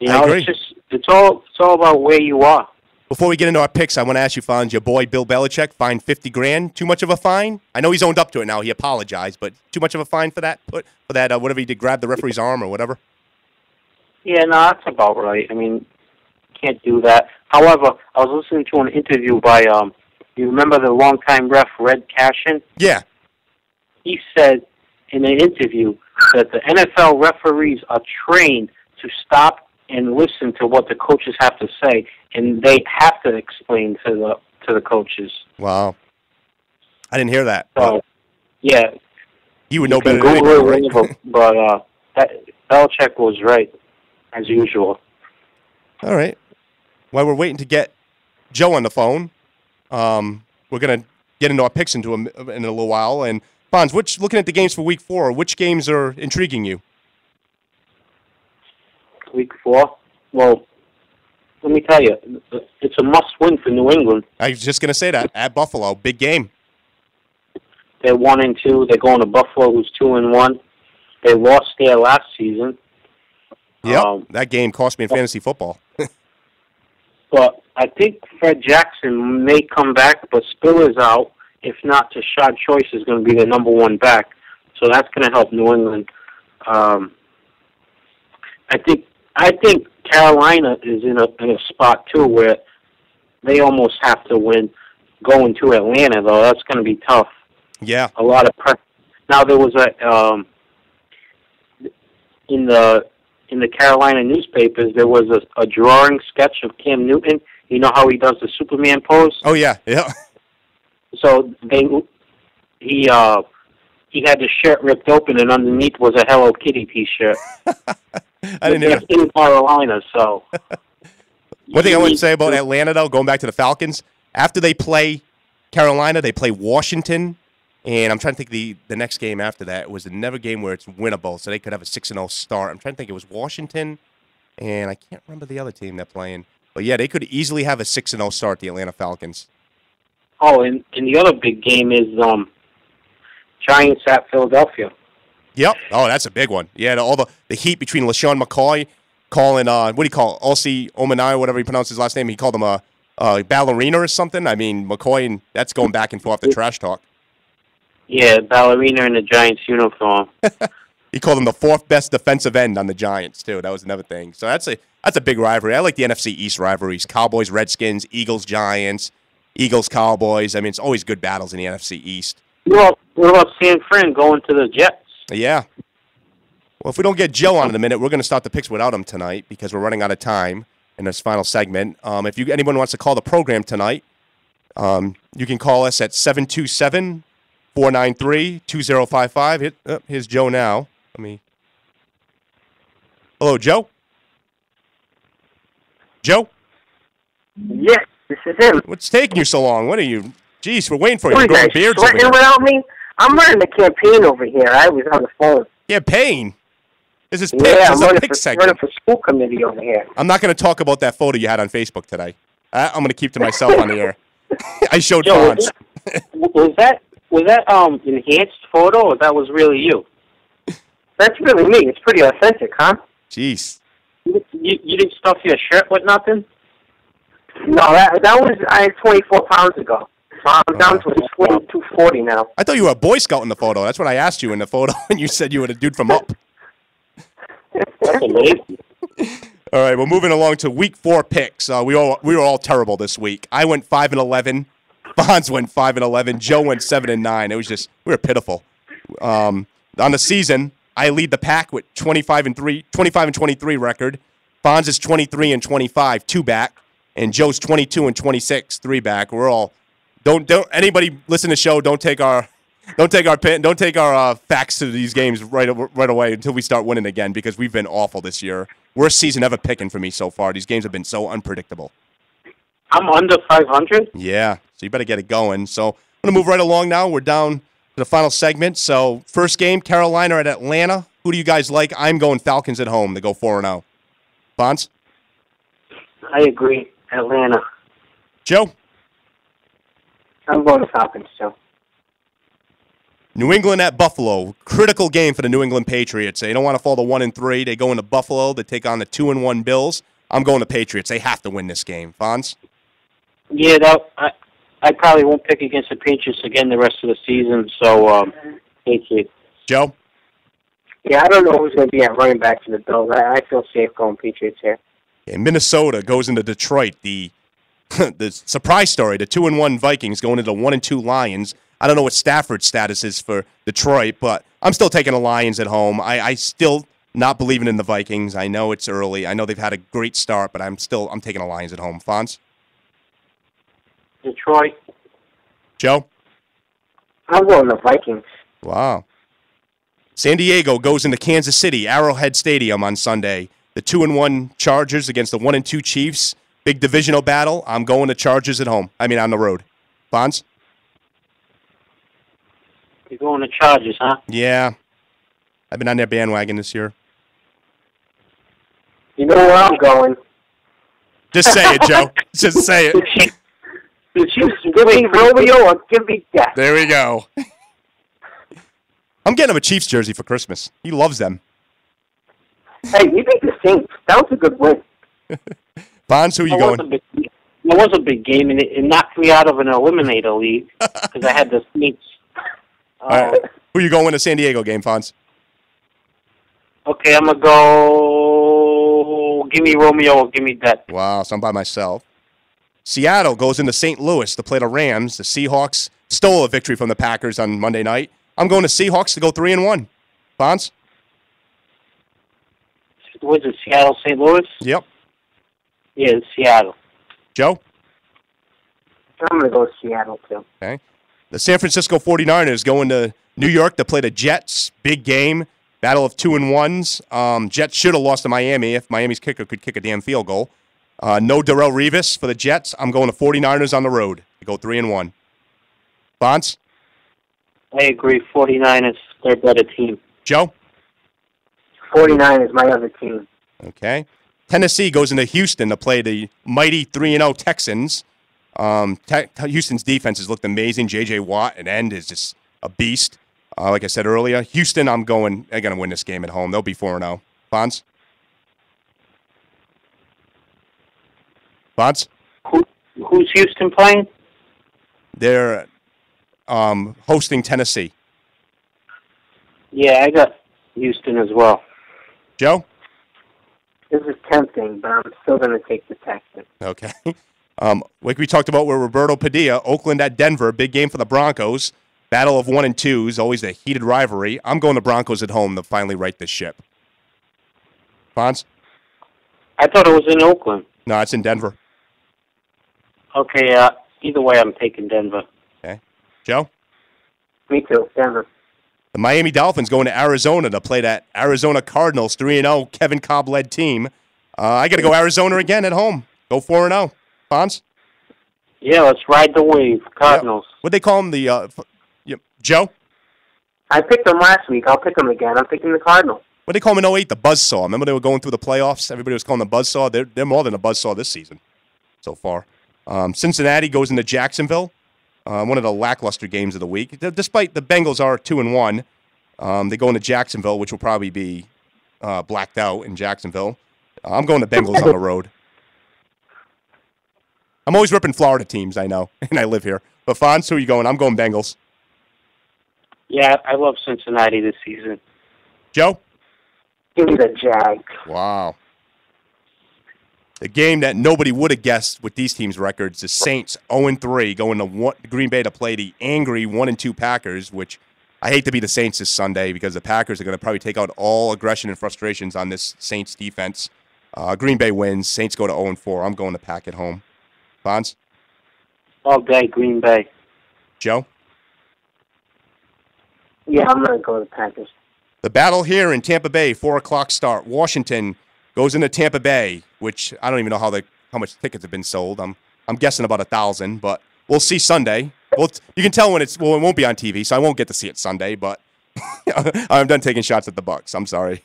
I agree. It's all about where you are. Before we get into our picks, I want to ask you, Fonz, your boy Bill Belichick fined $50,000. Too much of a fine? I know he's owned up to it now. He apologized, but too much of a fine for that? Whatever he did, grab the referee's arm or whatever? Yeah, no, that's about right. I mean, can't do that. However, I was listening to an interview by, you remember the longtime ref, Red Cashin? Yeah. He said in an interview that the NFL referees are trained to stop and listen to what the coaches have to say, and they have to explain to the coaches. Wow. I didn't hear that. So, yeah. You would know better than me, right? But Belichick was right, as usual. All right. While we're waiting to get Joe on the phone, we're going to get into our picks in a little while. And, Fonz, looking at the games for Week 4, which games are intriguing you? Week 4? Well, let me tell you, it's a must-win for New England. I was just going to say that. At Buffalo, big game. They're 1-2. They're going to Buffalo, who's 2-1. They lost there last season. Yep, that game cost me in fantasy football. But I think Fred Jackson may come back, but Spiller's out. If not, Tashad Choice is going to be the number 1 back. So that's going to help New England. I think Carolina is in a spot too where they almost have to win. Going to Atlanta though, that's going to be tough. Yeah, a lot of pressure. Now there was in the Carolina newspapers there was a drawing sketch of Cam Newton. You know how he does the Superman pose? Oh yeah. So he had the shirt ripped open, and underneath was a Hello Kitty T-shirt. I didn't hear. In Carolina, so. One thing I want to say about Atlanta, though, going back to the Falcons, after they play Carolina, they play Washington, and I'm trying to think the next game after that. It was another game where it's winnable, so they could have a 6-0 start. I'm trying to think. It was Washington, and I can't remember the other team they're playing. But, yeah, they could easily have a 6-0 start, the Atlanta Falcons. Oh, and the other big game is Giants at Philadelphia. Yep. Oh, that's a big one. Yeah, all the heat between LaShawn McCoy calling, what do you call it, Ulsi Omanai, whatever he pronounced his last name. He called him a ballerina or something. I mean, McCoy, and that's going back and forth the trash talk. Yeah, ballerina in the Giants uniform. He called him the 4th best defensive end on the Giants, too. That was another thing. So that's a big rivalry. I like the NFC East rivalries. Cowboys, Redskins, Eagles, Giants, Eagles, Cowboys. I mean, it's always good battles in the NFC East. Well, what about San Fran going to the Jets? Yeah. Well, if we don't get Joe on in a minute, we're going to start the picks without him tonight because we're running out of time in this final segment. If anyone wants to call the program tonight, you can call us at 727-493-2055. Here's Joe now. Hello, Joe? Joe? Yes, this is him. What's taking you so long? What are you? Jeez, we're waiting for you. What are We're you growing guys beards over sweating here. without me? I'm running the campaign over here. I was on the phone. Yeah, Payne. This is pick. Yeah, This I'm is a running pick for, segment. school committee over here. I'm not going to talk about that photo you had on Facebook today. I'm going to keep to myself on the air. I showed Joe, Fonz. was that enhanced photo, or that was really you? That's really me. It's pretty authentic, huh? Jeez. You didn't stuff your shirt with nothing? No, that was 24 pounds ago. So I'm down to a slim 240 now. I thought you were a Boy Scout in the photo. That's what I asked you in the photo, and you said you were a dude from Up. That's amazing. All right, we're moving along to Week 4 picks. We were all terrible this week. I went 5-11. Bonds went 5-11. Joe went 7-9. It was just we were pitiful. On the season, I lead the pack with 25-23 record. Bonds is 23-25, 2 back, and Joe's 22-26, 3 back. We're all don't anybody listen to the show. Don't take our facts to these games right away until we start winning again, because we've been awful this year. Worst season ever picking for me so far. These games have been so unpredictable. I'm under 500. Yeah, so you better get it going. So I'm going to move right along now. We're down to the final segment. So first game, Carolina at Atlanta. Who do you guys like? I'm going Falcons at home. They go 4-0. Bonds? I agree. Atlanta. Joe? I'm going to Falcons, too. New England at Buffalo. Critical game for the New England Patriots. They don't want to fall to 1-3. They go into Buffalo. They take on the 2-1 Bills. I'm going to Patriots. They have to win this game. Fonz? Yeah, I probably won't pick against the Patriots again the rest of the season, so Patriots. Joe? Yeah, I don't know who's going to be at running back for the Bills. I feel safe going Patriots here. And Minnesota goes into Detroit. The surprise story, the 2-1 Vikings going into the 1-2 Lions. I don't know what Stafford's status is for Detroit, but I'm still taking the Lions at home. I still not believing in the Vikings. I know it's early. I know they've had a great start, but I'm taking the Lions at home. Fonz? Detroit. Joe? I'm going the Vikings. Wow. San Diego goes into Kansas City, Arrowhead Stadium on Sunday. The 2-1 Chargers against the 1-2 Chiefs. Big divisional battle. I'm going to Chargers at home. I mean, on the road. Fonz? You're going to Chargers, huh? Yeah. I've been on their bandwagon this year. You know where I'm going. Just say it, Joe. Just say it. Give me Romeo or give me death. There we go. I'm getting him a Chiefs jersey for Christmas. He loves them. Hey, you beat the Saints. That was a good win. Bonds, who are you going? It was a big game, and it knocked me out of an eliminator league because I had the Saints. All right. Who are you going in the San Diego game, Fonz? Okay, I'm going to go give me Romeo or give me that. Wow, so I'm by myself. Seattle goes into St. Louis to play the Rams. The Seahawks stole a victory from the Packers on Monday night. I'm going to Seahawks to go 3-1. Fonz? Was it Seattle, St. Louis? Yep. Yeah, it's Seattle. Joe? I'm going to go Seattle, too. Okay. The San Francisco 49ers going to New York to play the Jets. Big game. Battle of 2-1s. Jets should have lost to Miami if Miami's kicker could kick a damn field goal. No Darrelle Revis for the Jets. I'm going to 49ers on the road to go 3-1. Bonds? I agree. 49ers, they're a better team. Joe? 49 is my other team. Okay. Tennessee goes into Houston to play the mighty 3-0 Texans. Houston's defense has looked amazing. J.J. Watt at end is just a beast. Like I said earlier, Houston, they're going to win this game at home. They'll be 4-0. Bonds? Bonds? Who's Houston playing? They're hosting Tennessee. Yeah, I got Houston as well. Joe? This is tempting, but I'm still going to take the Texans. Okay. Like we talked about with Roberto Padilla, Oakland at Denver, big game for the Broncos. Battle of 1 and 2s, always a heated rivalry. I'm going to Broncos at home to finally right this ship. Fonz? I thought it was in Oakland. No, it's in Denver. Okay, either way, I'm taking Denver. Okay. Joe? Me too, Denver. The Miami Dolphins going to Arizona to play that Arizona Cardinals 3-0 Kevin Cobb-led team. I got to go Arizona again at home. Go 4-0. Fonz? Yeah, let's ride the wave. Cardinals. Yep. What they call them? Joe? I picked them last week. I'll pick them again. I'm picking the Cardinals. What they call them in '08? The buzzsaw. Remember they were going through the playoffs? Everybody was calling them the buzzsaw. They're more than a buzzsaw this season so far. Cincinnati goes into Jacksonville. One of the lackluster games of the week. Despite the Bengals are 2-1, they go into Jacksonville, which will probably be blacked out in Jacksonville. I'm going to Bengals on the road. I'm always ripping Florida teams, I know, and I live here. But Fonz, who are you going? I'm going Bengals. Yeah, I love Cincinnati this season. Joe? Give me the Jags. Wow. The game that nobody would have guessed with these teams' records, the Saints 0-3 going to Green Bay to play the angry 1-2 Packers, which I hate to be the Saints this Sunday because the Packers are going to probably take out all aggression and frustrations on this Saints defense. Green Bay wins. Saints go to 0-4. I'm going to Pack at home. Fonz? All day, Green Bay. Joe? Yeah, I'm going to go to the Packers. The battle here in Tampa Bay, 4 o'clock start. Washington goes into Tampa Bay, which I don't even know how much tickets have been sold. I'm guessing about 1,000, but we'll see Sunday. Well, you can tell when it won't be on TV, so I won't get to see it Sunday, but I'm done taking shots at the Bucs. I'm sorry.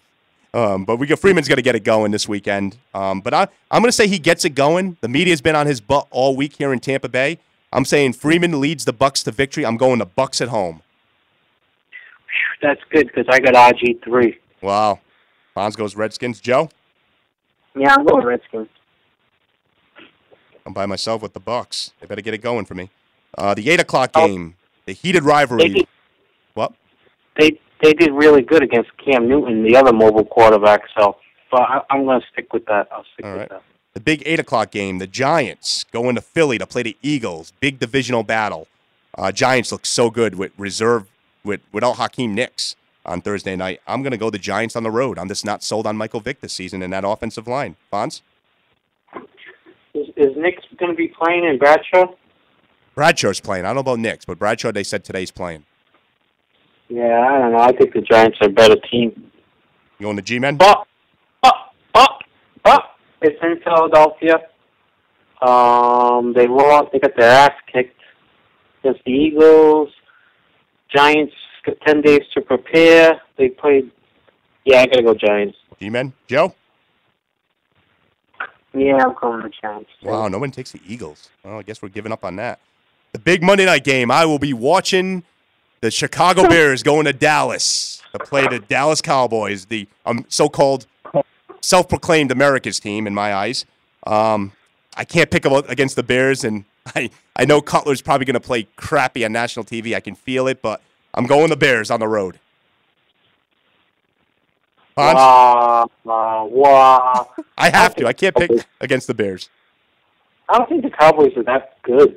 But Freeman's got to get it going this weekend. But I'm going to say he gets it going. The media's been on his butt all week here in Tampa Bay. I'm saying Freeman leads the Bucs to victory. I'm going the Bucs at home. That's good because I got RG3. Wow. Fonz goes Redskins. Joe? Yeah, I'm going Redskins. I'm by myself with the Bucs. They better get it going for me. The 8 o'clock game, the heated rivalry. What? They did really good against Cam Newton, the other mobile quarterback. So, but I'm going to stick with that. I'll stick with that. The big 8 o'clock game, the Giants go into Philly to play the Eagles. Big divisional battle. Giants look so good without Hakeem Nicks on Thursday night. I'm going to go the Giants on the road. I'm just not sold on Michael Vick this season in that offensive line. Fonz? Is Nicks going to be playing in Bradshaw? Bradshaw's playing. I don't know about Nicks, but Bradshaw, they said today's playing. Yeah, I don't know. I think the Giants are a better team. You going to G-Men? It's in Philadelphia. They lost. They got their ass kicked against the Eagles. Giants got 10 days to prepare. They played. Yeah, I got to go Giants. G-Men? Joe? Yeah, I'm going the Giants. Wow, no one takes the Eagles. Oh, I guess we're giving up on that. The big Monday night game, I will be watching the Chicago Bears going to Dallas to play the Dallas Cowboys, the so-called self-proclaimed America's team in my eyes. I can't pick them against the Bears, and I know Cutler's probably going to play crappy on national TV. I can feel it, but I'm going the Bears on the road. Wow. I have to. I can't pick against the Bears. I don't think the Cowboys are that good.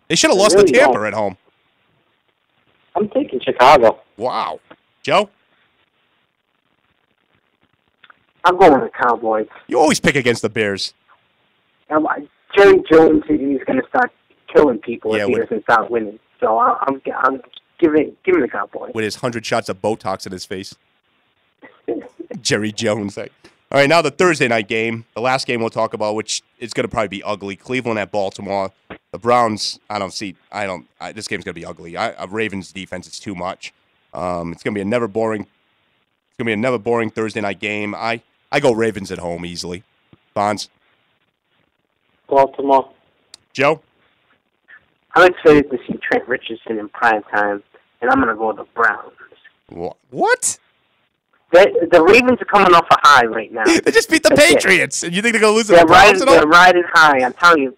They should have lost to Tampa at home. I'm taking Chicago. Wow. Joe? I'm going with the Cowboys. You always pick against the Bears. Jerry Jones is going to start killing people if he doesn't start winning. So I'm giving the Cowboys. With his 100 shots of Botox in his face. Jerry Jones. All right, now the Thursday night game, the last game we'll talk about, which is going to probably be ugly. Cleveland at Baltimore. The Browns, this game's going to be ugly. Ravens defense is too much. It's going to be another boring Thursday night game. I go Ravens at home easily. Bonds? Baltimore. Joe? I'm excited to see Trent Richardson in prime time, and I'm going to go with the Browns. What? The Ravens are coming off a high right now. They just beat the Patriots, and you think they're going to lose to the Browns at all? They're riding high. I'm telling you,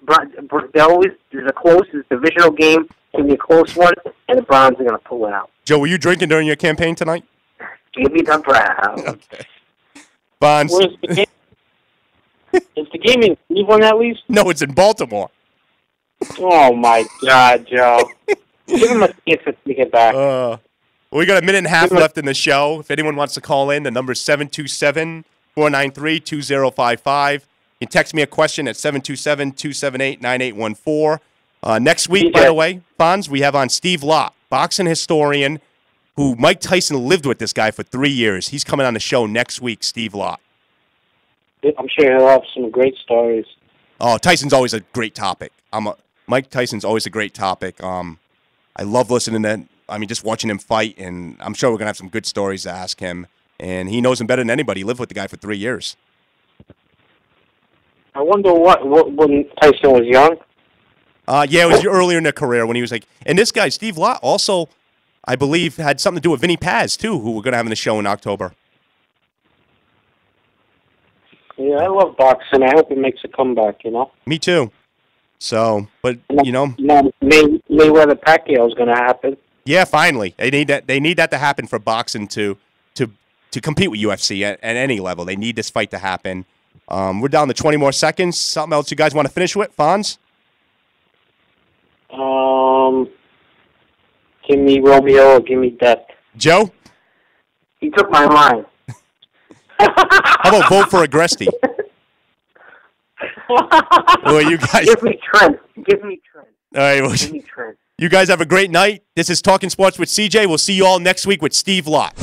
there's a close, it's a divisional game. It's going to be a close one, and the Browns are going to pull it out. Joe, were you drinking during your campaign tonight? Give me the Browns. Okay. Bonds? Where's the game? Is the game in Cleveland at least? No, it's in Baltimore. Oh, my God, Joe. Give him a chance to take it back. We got a minute and a half left in the show. If anyone wants to call in, the number is 727-493-2055. You can text me a question at 727-278-9814. Next week, by the way, Fonz, we have on Steve Lott, boxing historian, who Mike Tyson lived with this guy for 3 years. He's coming on the show next week, Steve Lott. I'm sure he'll have some great stories. Oh, Tyson's always a great topic. Mike Tyson's always a great topic. I love listening to, just watching him fight, and I'm sure we're going to have some good stories to ask him. And he knows him better than anybody. He lived with the guy for 3 years. I wonder what when Tyson was young. Yeah, it was earlier in their career when he was like, and this guy, Steve Lott, also, I believe, had something to do with Vinny Paz, too, who we're going to have in the show in October. Yeah, I love boxing. I hope it makes a comeback, Me too. So, but, Mayweather Pacquiao is going to happen. Yeah, finally. They need that. They need that to happen for boxing to compete with UFC at any level. They need this fight to happen. We're down to 20 more seconds. Something else you guys want to finish with, Fonz? Give me Romeo or give me Death. Joe? He took my line. How about vote for Agresti? Well, you guys. Give me Trent. Give me Trent. All right. Well, Give me Trent. You guys have a great night. This is Talking Sports with CJ. We'll see you all next week with Steve Lott.